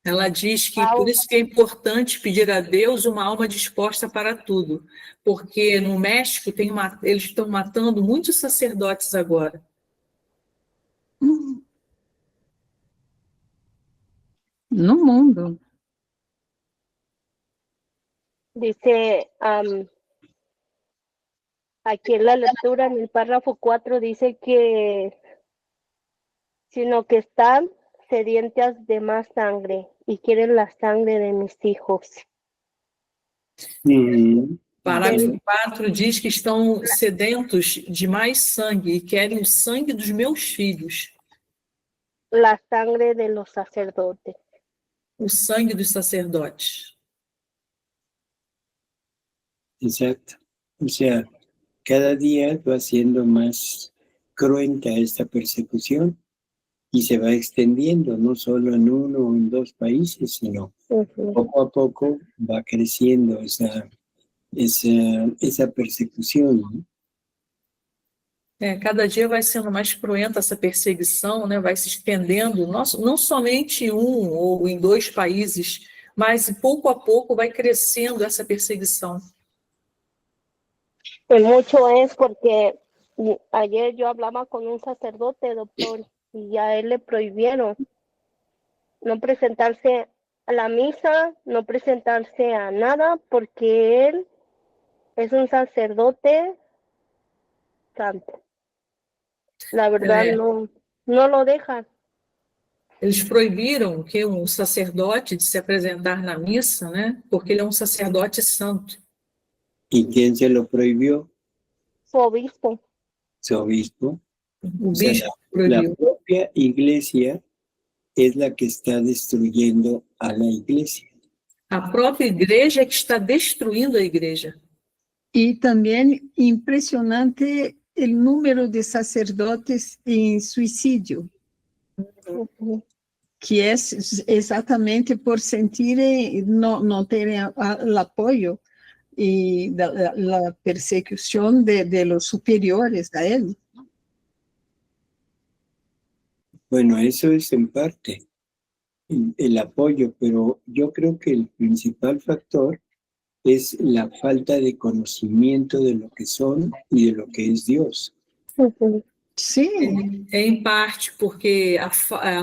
Ela diz que por isso que é importante pedir a Deus uma alma disposta para tudo. Porque no México eles estão matando muitos sacerdotes agora. No mundo. Dice, aquí en la lectura, en el párrafo 4, dice que, sino que están sedientas de más sangre y quieren la sangre de mis hijos. Parágrafo 4 diz que estão sedentos de mais sangue e querem o sangue dos meus filhos. La sangre de los sacerdotes. O sangue dos sacerdotes. Exacto. O sea, cada día va siendo más cruenta esta persecución y se va extendiendo, no solo en uno o en dos países, sino poco a poco va creciendo esa persecución, ¿no? Cada dia vai sendo mais cruenta essa perseguição, né? Vai se estendendo, não somente em um ou em dois países, mas pouco a pouco vai crescendo essa perseguição. Mucho es porque ayer yo hablaba con un sacerdote, doctor, y a él le prohibieron no presentarse a la misa, no presentarse a nada, porque él es un sacerdote santo. La verdad no lo dejan. Eles proibiram que um sacerdote de se apresentar na missa, né? Porque ele é um sacerdote santo. ¿Y quién se lo prohibió? Su obispo. Su obispo. O bispo proibiu. La propia iglesia es la que está destruyendo a la iglesia. A própria igreja é que está destruindo a igreja. E também impressionante o número de sacerdotes em suicídio, que é exatamente por sentirem, não terem o apoio e da persecução de los superiores a ele. Bueno, eso es en parte el apoyo, pero yo creo que el principal factor es la falta de conocimiento de lo que son y de lo que es Dios. Sim, Em parte porque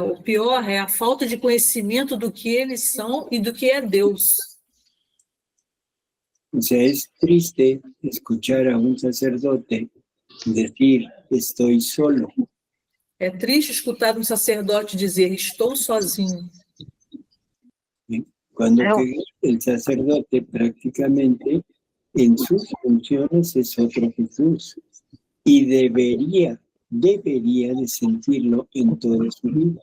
o pior é a falta de conhecimento do que eles são e do que é Deus. O sea, es triste escuchar a un sacerdote decir, estoy solo. É triste escutar um sacerdote dizer, estou sozinho. Cuando que el sacerdote prácticamente en sus funciones es otro Jesús y debería de sentirlo en toda su vida.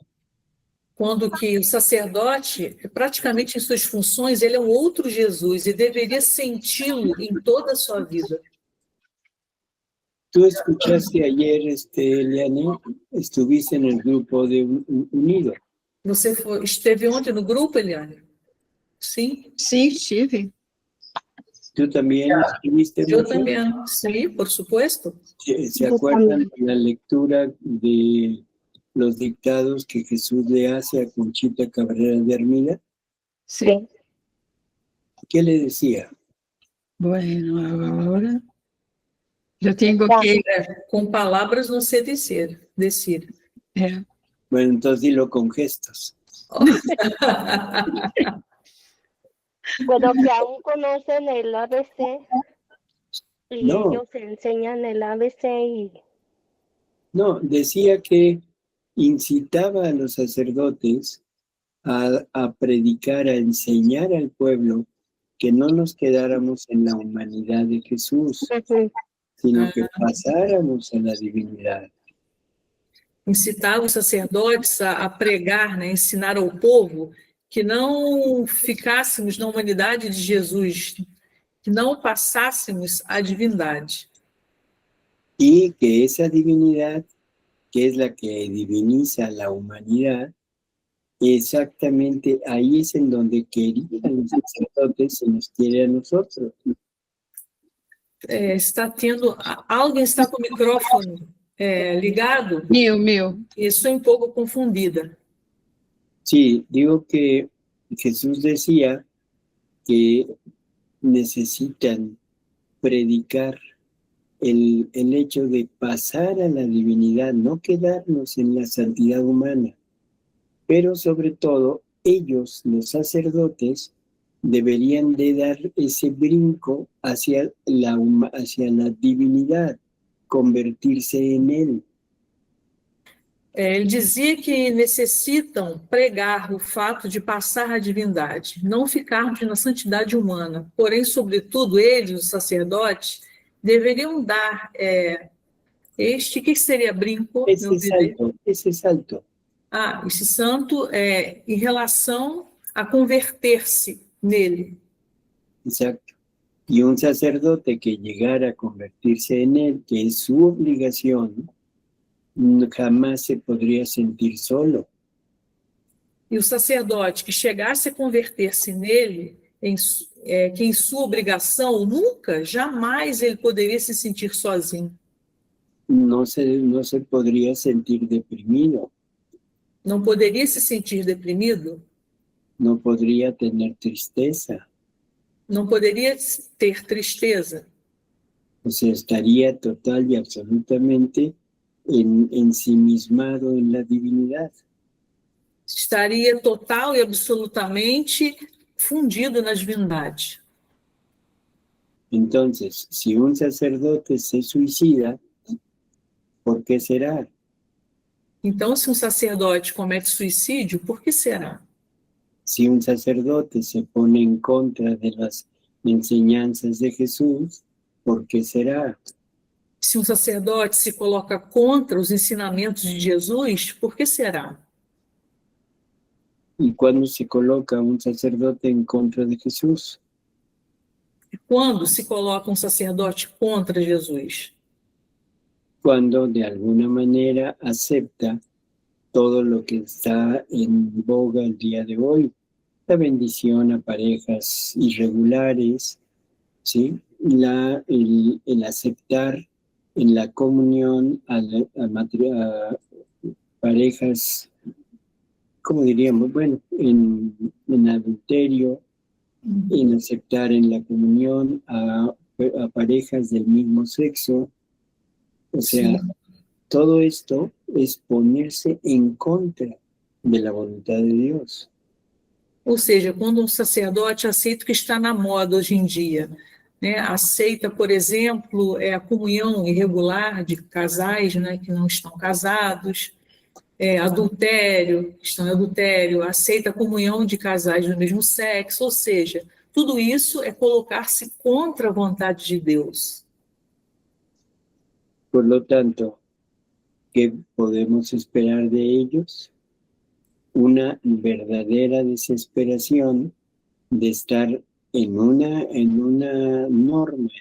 Quando que o sacerdote, praticamente em suas funções, ele é um outro Jesus e deveria senti-lo em toda a sua vida. Tú escuchaste ayer, Eliane, estuviste en el grupo de Unido. Você esteve ontem no grupo, Eliane? Sim? sim, estive. Tú también estuviste. Eu também. Sim, por supuesto. ¿Se acuerdan de la lectura de los dictados que Jesús le hace a Conchita Cabrera de Armida? Sim. ¿Qué le decía? Bueno, agora eu tenho que... Com palavras não sei decir. É. Bueno, entonces dilo con gestos. Bueno, que aún conocen el ABC y No. ellos enseñan el ABC y No, decía que incitaba a los sacerdotes a predicar, a enseñar al pueblo que no nos quedáramos en la humanidad de Jesús, sino que pasáramos a la divinidad. Incitava os sacerdotes a pregar, né, ensinar ao povo que não ficássemos na humanidade de Jesus, que não passássemos à divindade. Y que esa divinidad, que es la que diviniza la humanidad, exactamente ahí es en donde querían los sacerdotes se nos quiere a nosotros. Alguém está com o microfone ligado? Meu. Estou um pouco confundida. Sí, digo que Jesús decía que necesitan predicar el hecho de pasar a la divinidad, no quedarnos en la santidad humana, pero sobre todo ellos, los sacerdotes, deberían de dar ese brinco hacia la divinidad, convertirse en él. Ele dizia que necessitam pregar o fato de passar a divindade, não ficarmos na santidade humana. Porém, sobretudo, eles, os sacerdotes, deveriam dar que seria brinco? Esse salto. Esse santo em relação a converter-se nele. Exacto. Y un sacerdote que llegara a convertirse en él, que es su obligación, jamás se podría sentir solo. E o sacerdote que chegasse a converter-se nele, que em sua obrigação, nunca, jamais ele poderia se sentir sozinho. No se podría sentir deprimido. Não poderia se sentir deprimido. No podría tener tristeza. Não poderia ter tristeza. O sea, estaría total y absolutamente ensimismado en la divinidad. Estaria total e absolutamente fundido na divindade. Entonces, si un sacerdote se suicida, ¿por qué será? Então, se um sacerdote comete suicídio, por que será? Si un sacerdote se pone en contra de las enseñanzas de Jesús, ¿por qué será? Se um sacerdote se coloca contra os ensinamentos de Jesus, por que será? ¿Y cuándo se coloca un sacerdote en contra de Jesús? Quando se coloca um sacerdote contra Jesus? Cuando de alguna manera acepta todo lo que está en boga el día de hoy. La bendición a parejas irregulares, ¿sí? El aceptar en la comunión a parejas, ¿cómo diríamos? Bueno, en adulterio, en aceptar en la comunión a parejas del mismo sexo. O sea, todo esto es ponerse en contra de la voluntad de Dios. Ou seja, quando sacerdote aceita o que está na moda hoje em dia, né, aceita, por exemplo, a comunhão irregular de casais, né, que não estão casados, adultério, estão em adultério, aceita a comunhão de casais do mesmo sexo, ou seja, tudo isso é colocar-se contra a vontade de Deus. Por lo tanto, ¿qué podemos esperar de ellos? Una verdadera desesperación de estar en unas normas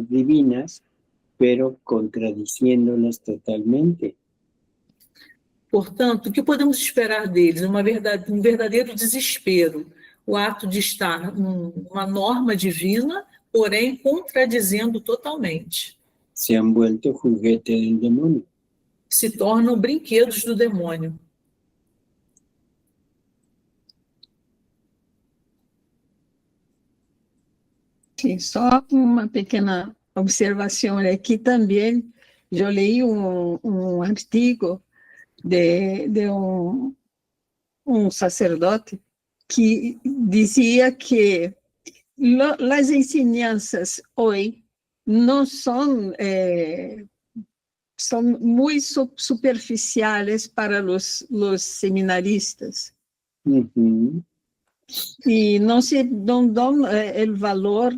divinas, pero contradiciéndolas totalmente. Portanto, o que podemos esperar deles? Um verdadeiro desespero, o ato de estar numa norma divina, porém contradizendo totalmente. Se han vuelto juguete del demonio. Se tornam brinquedos do demônio. Sim, só uma pequena observação aqui também. Eu li um artigo de um sacerdote que dizia que as ensinanças hoje não são muito superficiais para os seminaristas. Uh-huh. E não dão o valor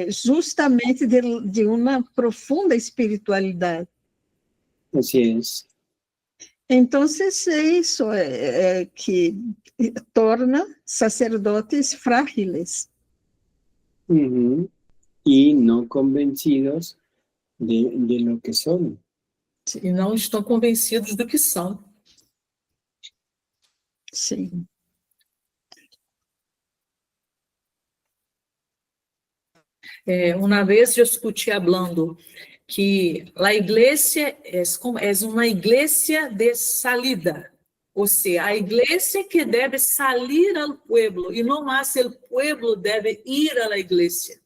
justamente de uma profunda espiritualidade. Así es. Então, é isso que torna sacerdotes frágeis. Uh-huh. Y no convencidos de lo que son. E não estão convencidos do que são. Sim. Uma vez eu escutei hablando que a igreja é uma igreja de salida, ou seja, a igreja que deve sair ao pueblo e não mais o pueblo deve ir à igreja.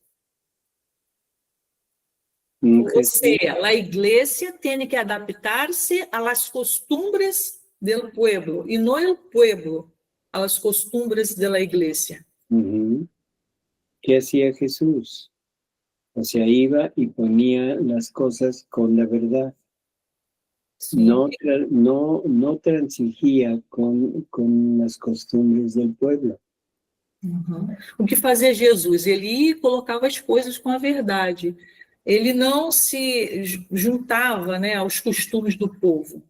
Ou seja, a igreja tem que adaptar-se às costumbres do pueblo e não o pueblo às costumbres da igreja. Uh-huh. ¿Qué hacía Jesús? O sea, iba y ponía las cosas con la verdad. Sí. No transigía con las costumbres del pueblo. Uhum. O que fazia Jesus? Ele ia e colocava as coisas com a verdade. Ele não se juntava, né, aos costumes do povo.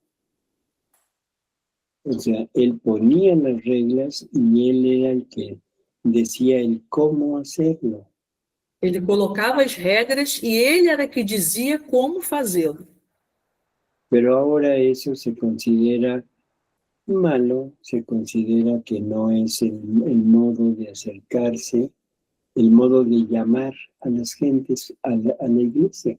O sea, él ponía las reglas y él era el que decía el cómo hacerlo. Ele colocava as regras e ele era que dizia como fazê-lo. Pero ahora eso se considera malo, se considera que no es el modo de acercarse, el modo de llamar a las gentes a la iglesia.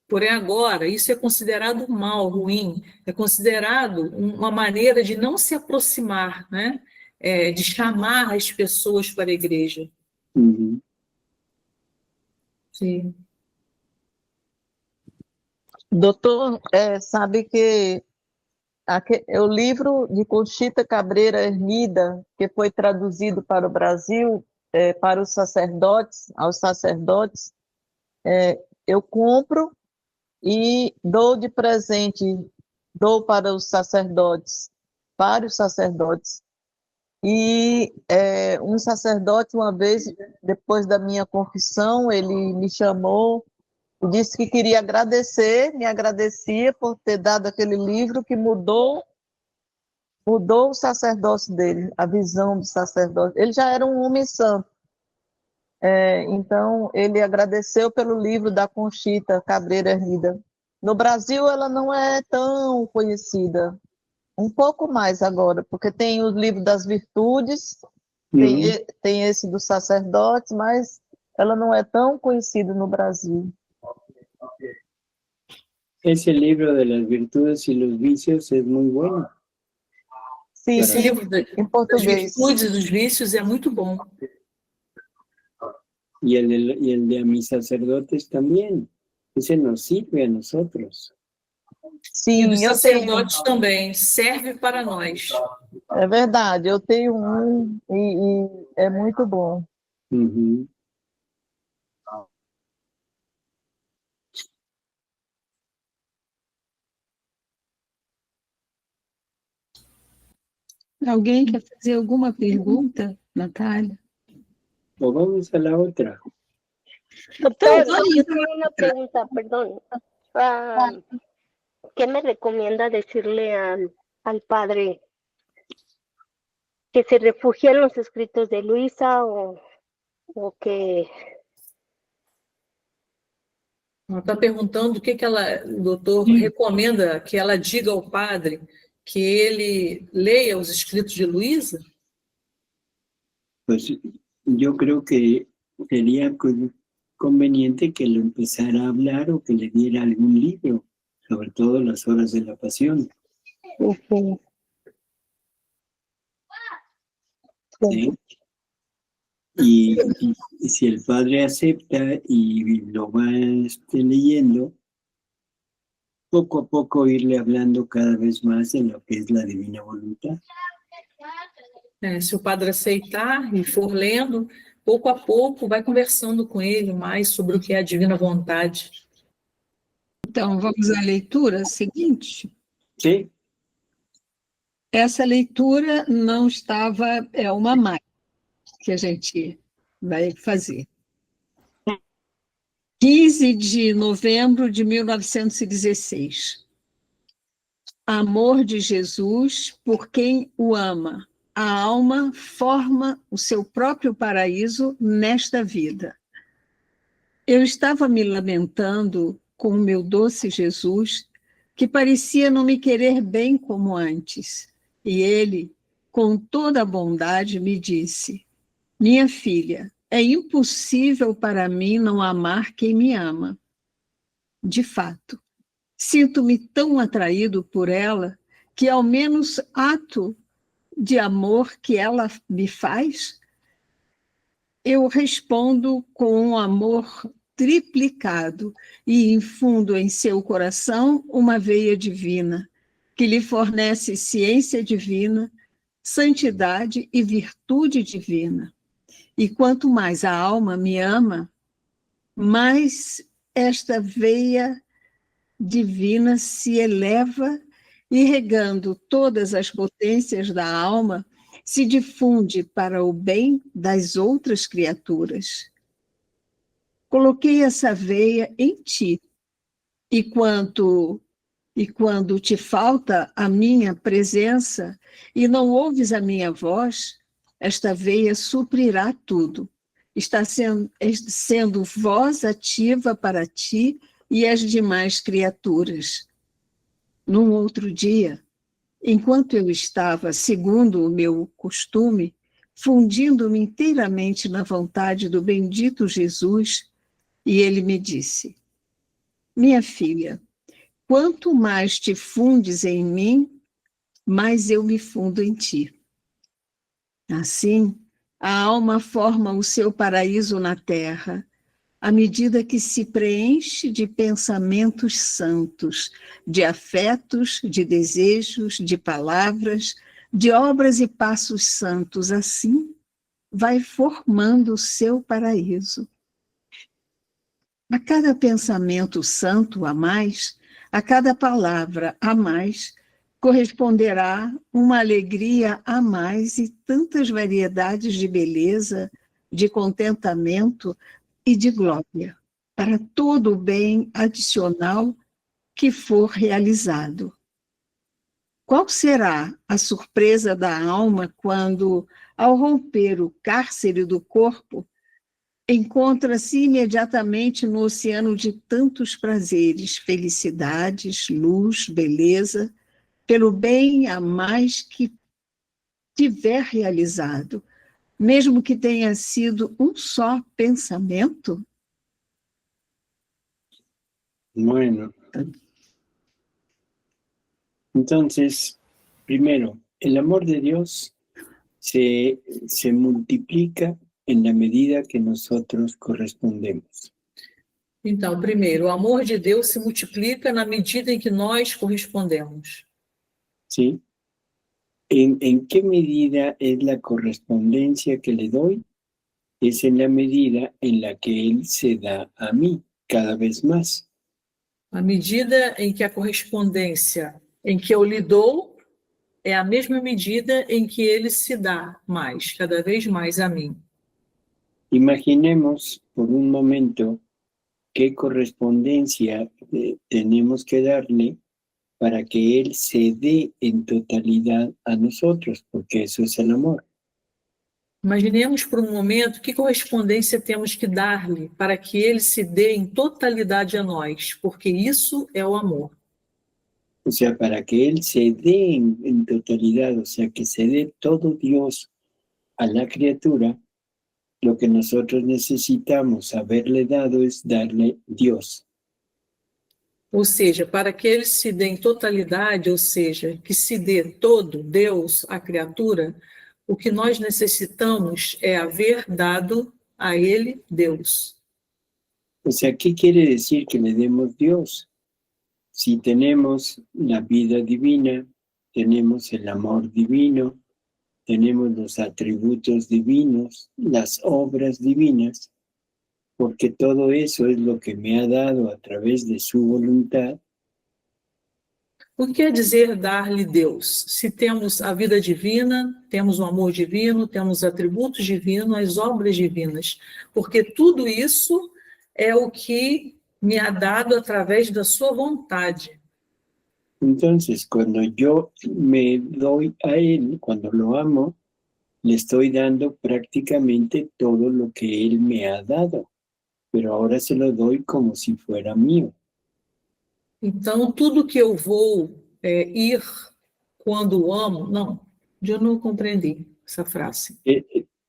Porém, agora, isso é considerado mal, ruim, é considerado uma maneira de não se aproximar, né? De chamar as pessoas para a igreja. Uhum. Sim. Doutor, sabe que o livro de Conchita Cabreira Ermida, que foi traduzido para o Brasil, para os sacerdotes, aos sacerdotes, eu compro e dou de presente, dou para os sacerdotes, vários sacerdotes. E um sacerdote, uma vez, depois da minha confissão, ele me chamou e disse que queria me agradecia por ter dado aquele livro que mudou o sacerdócio dele, a visão do sacerdote. Ele já era um homem santo. Então, ele agradeceu pelo livro da Conchita Cabreira Ermida. No Brasil, ela não é tão conhecida. Um pouco mais agora, porque tem o livro das virtudes, tem esse dos sacerdotes, mas ela não é tão conhecida no Brasil. Ese libro de las virtudes y los vicios es muy bueno. Sim, Esse livro em das português. virtudes e dos vícios é muito bom. Y el de a mis sacerdotes también. Ese nos sirve a nosotros. E dos Sim, eu tenho. sacerdotes também, serve para nós. É verdade, eu tenho e é muito bom. Ujú. Alguém quer fazer alguma pergunta, Natália? O vamos a la otra. Doctor, yo tengo una pregunta, perdón. ¿Qué me recomienda decirle al padre que se refugie en los escritos de Luisa o que... Ela está perguntando o que o doutor recomenda que ela diga ao padre, que ele leia os escritos de Luisa? Pues yo creo que sería conveniente que lo empezara a hablar o que le diera algún libro, sobre todo las horas de la pasión. ¿Sí? Y si el padre acepta y lo va leyendo, poco a poco irle hablando cada vez más de lo que es la divina voluntad. Se o padre aceitar e for lendo, pouco a pouco vai conversando com ele mais sobre o que é a divina vontade. Então, vamos à leitura seguinte. Sim. Essa leitura não estava, é uma mais que a gente vai fazer. 15 de novembro de 1916. Amor de Jesus por quem o ama. A alma forma o seu próprio paraíso nesta vida. Eu estava me lamentando com o meu doce Jesus, que parecia não me querer bem como antes. E ele, com toda a bondade, me disse: minha filha, é impossível para mim não amar quem me ama. De fato, sinto-me tão atraído por ela que, ao menos ato de amor que ela me faz, eu respondo com um amor triplicado e infundo em seu coração uma veia divina, que lhe fornece ciência divina, santidade e virtude divina. E quanto mais a alma me ama, mais esta veia divina se eleva e, regando todas as potências da alma, se difunde para o bem das outras criaturas. Coloquei essa veia em ti, e quando te falta a minha presença e não ouves a minha voz, esta veia suprirá tudo. Está sendo voz ativa para ti e as demais criaturas. Num outro dia, enquanto eu estava, segundo o meu costume, fundindo-me inteiramente na vontade do bendito Jesus, e ele me disse: minha filha, quanto mais te fundes em mim, mais eu me fundo em ti. Assim, a alma forma o seu paraíso na terra, à medida que se preenche de pensamentos santos, de afetos, de desejos, de palavras, de obras e passos santos. Assim, vai formando o seu paraíso. A cada pensamento santo a mais, a cada palavra a mais, corresponderá uma alegria a mais e tantas variedades de beleza, de contentamento e de glória, para todo o bem adicional que for realizado. Qual será a surpresa da alma quando, ao romper o cárcere do corpo, encontra-se imediatamente no oceano de tantos prazeres, felicidades, luz, beleza, pelo bem a mais que tiver realizado, mesmo que tenha sido um só pensamento? Bueno, Entonces, primero, el amor de Dios se multiplica en la medida que nosotros correspondemos. Então, primeiro, o amor de Deus se multiplica na medida em que nós correspondemos. ¿Sí? ¿En qué medida es la correspondencia que le doy? Es en la medida en la que Él se da a mí cada vez más. À medida em que a correspondência em que eu lhe dou é a mesma medida em que ele se dá mais, cada vez mais a mim. Imaginemos por un momento qué correspondencia tenemos que darle para que Él se dé en totalidad a nosotros, porque eso es el amor. Imaginemos por um momento que correspondência temos que dar-lhe para que ele se dê em totalidade a nós, porque isso é o amor. O sea, para que Él se dé en totalidad, o sea, que se dé todo Dios a la criatura, lo que nosotros necesitamos haberle dado es darle Dios. Ou seja, para que ele se dê em totalidade, ou seja, que se dê todo Deus à criatura, o que nós necessitamos é haver dado a ele Deus. O sea, ¿qué quiere decir que le demos Dios? Si tenemos la vida divina, tenemos el amor divino, tenemos los atributos divinos, las obras divinas, porque todo eso es lo que me ha dado a través de su voluntad. O que quer dizer dar-lhe Deus? Se temos a vida divina, temos o amor divino, temos atributos divinos, as obras divinas, porque tudo isso é o que me ha dado através da sua vontade. Entonces, cuando yo me doy a Él, cuando lo amo, le estoy dando prácticamente todo lo que Él me ha dado, pero ahora se lo doy como si fuera mío. Então, tudo que eu vou ir quando o amo, não, eu não compreendi essa frase.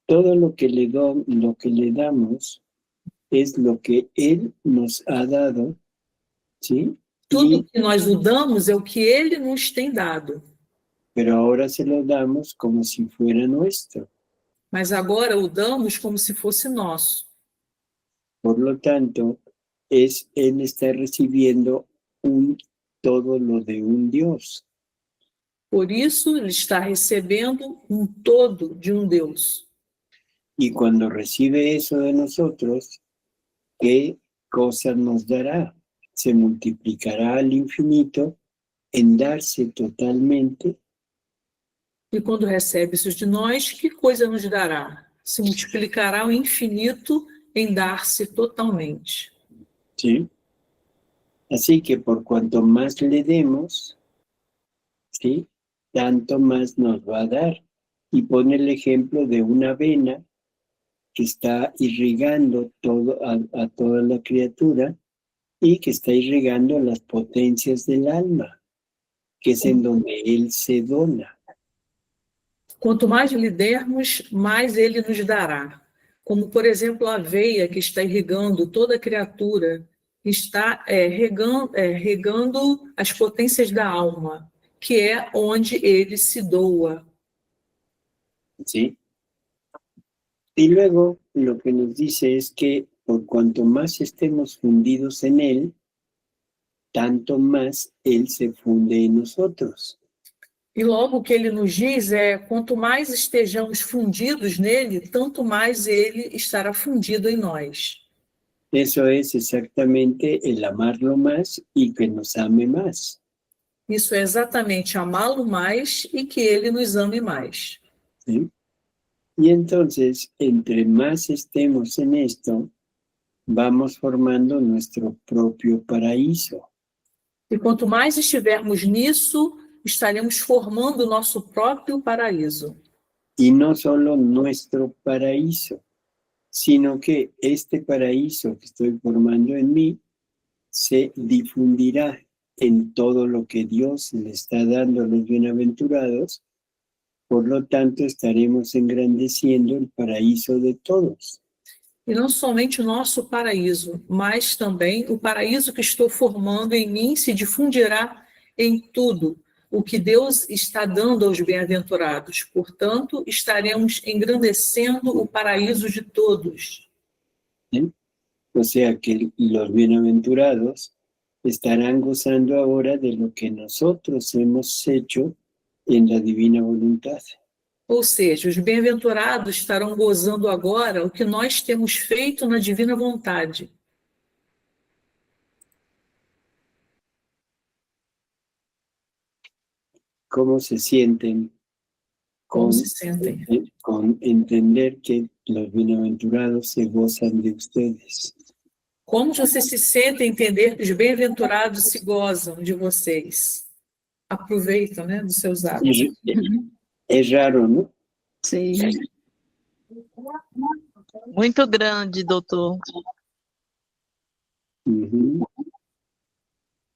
Todo lo que le damos es lo que Él nos ha dado, ¿sí? Tudo que nós o damos é o que ele nos tem dado. Pero ahora se lo damos como si fuera nuestro. Mas agora o damos como se fosse nosso. Por lo tanto, Él está recibiendo todo lo de un Dios. Por isso, ele está recebendo um todo de um Deus. Y cuando recibe eso de nosotros, ¿qué cosa nos dará? Se multiplicará al infinito en darse totalmente. E quando recebe isso de nós, que coisa nos dará? Se multiplicará ao infinito em dar-se totalmente. ¿Sí? Así que por cuanto más le demos, ¿sí?, tanto más nos va a dar. Y pone el ejemplo de una vena que está irrigando a toda la criatura y que está irrigando las potencias del alma, que es en donde Él se dona. Quanto mais lhe dermos, mais ele nos dará. Como, por exemplo, a aveia que está irrigando toda a criatura, está regando as potências da alma, que é onde ele se doa. ¿Sí? Y luego lo que nos dice es que por cuanto más estemos fundidos en Él, tanto más Él se funde en nosotros. E logo o que ele nos diz é, quanto mais estejamos fundidos nele, tanto mais ele estará fundido em nós. Eso es exactamente el amarlo más y que nos ame más. Isso é exatamente amá-lo mais e que ele nos ame mais. ¿Sí? Y entonces, entre más estemos en esto, vamos formando nuestro propio paraíso. E quanto mais estivermos nisso, estaremos formando o nosso próprio paraíso. Y no solo nuestro paraíso, sino que este paraíso que estoy formando en mí se difundirá en todo lo que Dios le está dando a los bienaventurados. Por lo tanto, estaremos engrandeciendo el paraíso de todos. E não somente o nosso paraíso, mas também o paraíso que estou formando em mim se difundirá em tudo o que Deus está dando aos bem-aventurados. Portanto, estaremos engrandecendo o paraíso de todos. ¿Sí? O sea que los bienaventurados estarán gozando ahora de lo que nosotros hemos hecho en la divina voluntad. Ou seja, os bem-aventurados estarão gozando agora o que nós temos feito na divina vontade. ¿Cómo se sienten Como se sentem? con entender que los bienaventurados se gozan de ustedes? Como você se sente em entender que os bem-aventurados se gozam de vocês? Aproveitam, né, dos seus atos. Es raro, ¿no? Sim. Muito grande, doutor. Ujú.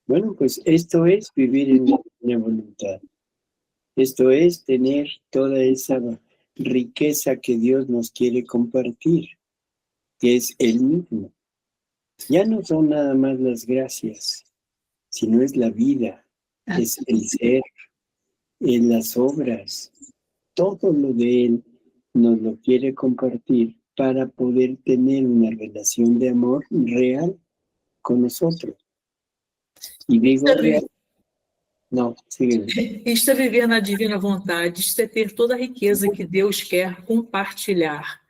Bueno, pues esto es vivir en la divina voluntad. Esto es tener toda esa riqueza que Dios nos quiere compartir, que es Él mismo. Ya no son nada más las gracias, sino es la vida, es el ser, es las obras. Todo lo de Él nos lo quiere compartir para poder tener una relación de amor real con nosotros. Y digo real. Não, siga. Isto é viver na divina vontade, isto é ter toda a riqueza que Deus quer compartilhar,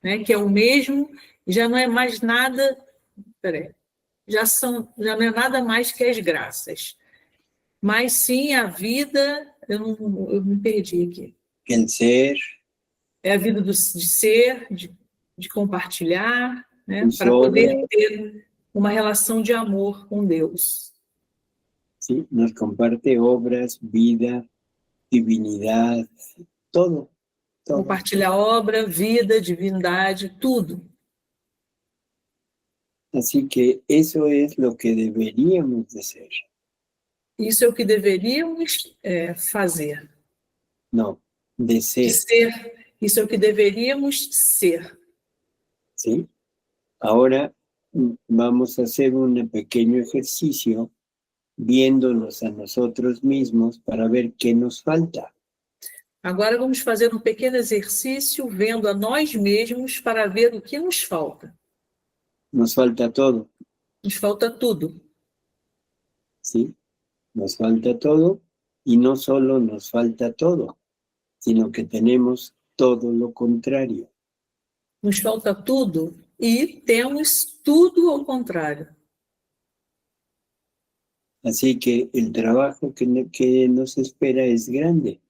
né? Que é o mesmo, já não é mais nada, já não é nada mais que as graças, mas sim a vida, eu me perdi aqui. El ser. É a vida de ser, de compartilhar, né? Para obras. Poder ter uma relação de amor com Deus. Sí, nos comparte obras, vida, divinidad, todo. Compartilha obra, vida, divindade, tudo. Así que eso es lo que deberíamos de ser. Isso é o que deveríamos fazer. No, de ser. Isso é o que deveríamos ser. ¿Sí? Ahora vamos a hacer un pequeño ejercicio viéndonos a nosotros mismos para ver qué nos falta. Agora vamos fazer um pequeno exercício vendo a nós mesmos para ver o que nos falta. Nos falta todo. Nos falta tudo. ¿Sí? Nos falta todo y no solo nos falta todo, sino que tenemos todo lo contrario. Nos falta tudo e temos tudo ao contrário. Así que el trabajo que nos espera es grande.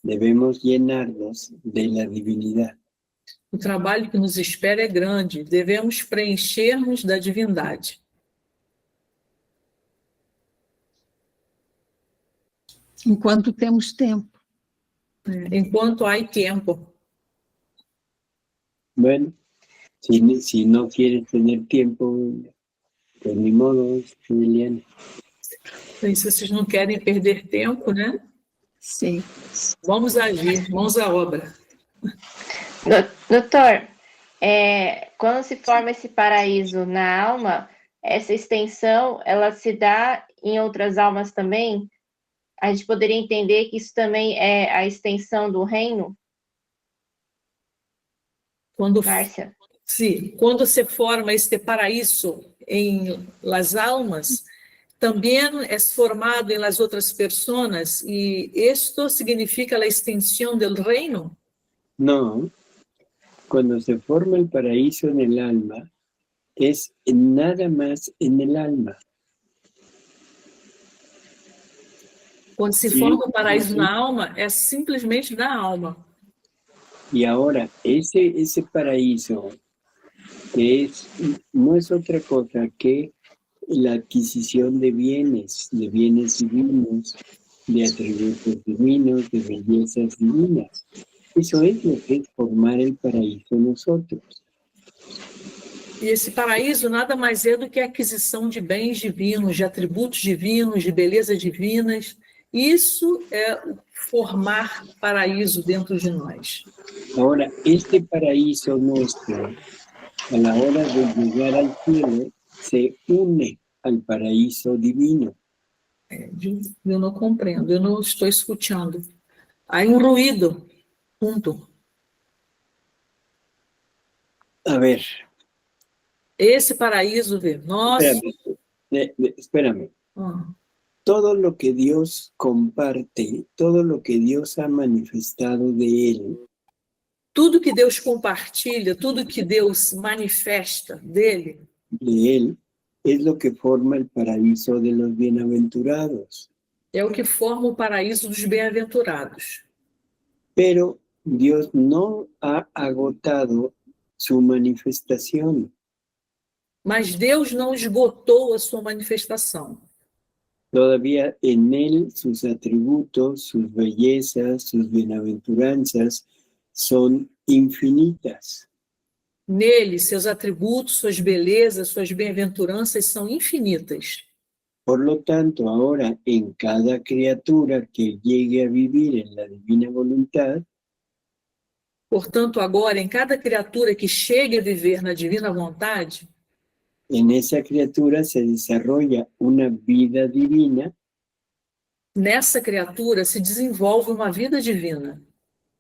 Debemos llenarnos de la divinidad. O trabalho que nos espera é grande. Devemos preencher-nos da divindade. Enquanto temos tempo. Enquanto há tempo. Bueno, si no quieres tener tiempo, pues ni modo, Liliana. E se vocês não querem perder tempo, né? Sim. Vamos agir, mãos à obra. Doutor, quando se forma esse paraíso na alma, essa extensão, ela se dá em outras almas também? A gente poderia entender que isso também é a extensão do reino? Márcia? Sim, quando se forma este paraíso em las almas, también es formado en las otras personas, y esto significa la extensión del reino. No, cuando se forma el paraíso en el alma, es nada más en el alma. Quando se forma o paraíso na alma, é simplesmente na alma. Y ahora, ese paraíso, que no es otra cosa que la adquisición de bienes divinos, de atributos divinos, de bellezas divinas. Eso es lo que es formar el paraíso en nosotros. E esse paraíso nada mais é do que a aquisição de bens divinos, de atributos divinos, de belezas divinas. Isso é formar paraíso dentro de nós. Ahora, este paraíso nuestro, a la hora de llegar al cielo, se une al paraíso divino. Eu não compreendo, eu não estou escutando. Há um ruído. Ponto. A ver, Esse paraíso de nosso. espérame. Todo lo que Dios comparte, todo lo que Dios ha manifestado de Él, Tudo que Deus compartilha, tudo que Deus manifesta dele, es lo que forma el paraíso de los bienaventurados. é o que forma o paraíso dos bem-aventurados. Pero Dios no ha agotado su manifestación. Mas Deus não esgotou a sua manifestação. Todavía en Él sus atributos, sus bellezas, sus bienaventuranzas son infinitas. Nele, seus atributos, suas belezas, suas bem-aventuranças são infinitas. Por lo tanto, ahora en cada criatura que llegue a vivir en la divina voluntad, Portanto, agora, em cada criatura que chegue a viver na divina vontade, en esa criatura se desarrolla una vida divina, nessa criatura se desenvolve uma vida divina,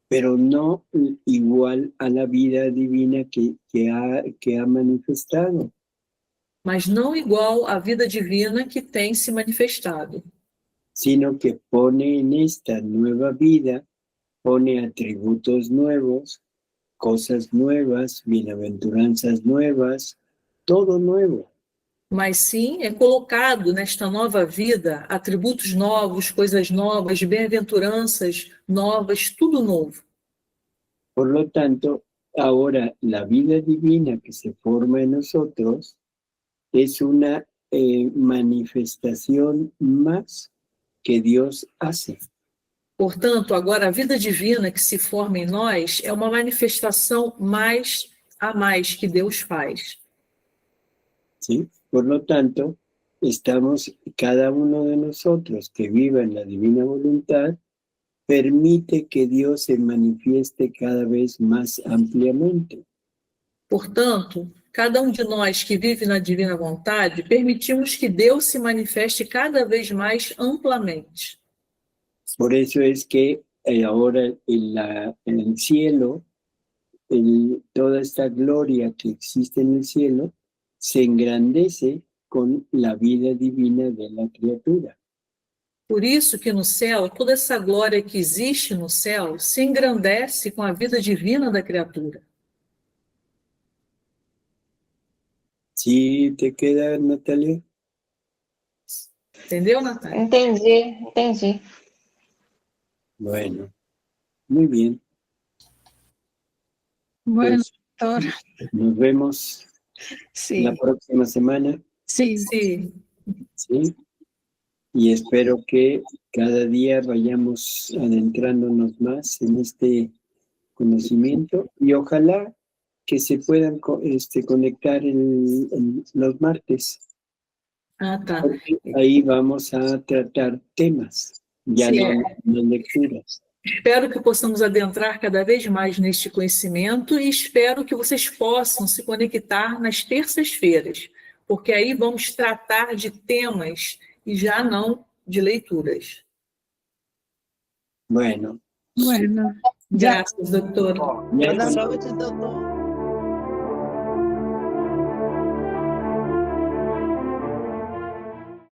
pero no igual a la vida divina que ha manifestado, mas não igual à vida divina que tem se manifestado, sino que pone en esta nueva vida, pone atributos nuevos, cosas nuevas, bienaventuranzas nuevas, todo nuevo. mas sim é colocado nesta nova vida atributos novos, coisas novas, bem-aventuranças novas, tudo novo. Por lo tanto, ahora la vida divina que se forma en nosotros es una manifestación más que Dios hace. Portanto, agora a vida divina que se forma em nós é uma manifestação mais a mais que Deus faz. ¿Sí? Por lo tanto, estamos, cada uno de nosotros que viva en la divina voluntad, permite que Dios se manifieste cada vez más ampliamente. Portanto, cada um de nós que vive na divina vontade, permitimos que Deus se manifeste cada vez mais amplamente. Por eso es que ahora en el cielo, toda esta gloria que existe en el cielo, se engrandece con la vida divina de la criatura. Por isso que no céu, toda essa glória que existe no céu se engrandece com a vida divina da criatura. ¿Sí te queda, Natalia? Entendeu, Natália? Entendi. Bueno, muy bien. Bueno, Pues, doctora. nos vemos Sim, la próxima semana, sim. Sim. ¿sí? Y espero que cada día vayamos adentrándonos más en este conocimiento y ojalá que se puedan conectar los martes. Ah, tá. Porque ahí vamos a tratar temas, ya Sí. no lecturas. Espero que possamos adentrar cada vez mais neste conhecimento e espero que vocês possam se conectar nas terças-feiras, porque aí vamos tratar de temas e já não de leituras. Bueno. Bueno. Graças, doutora. Ya Boa con- noite, doutor.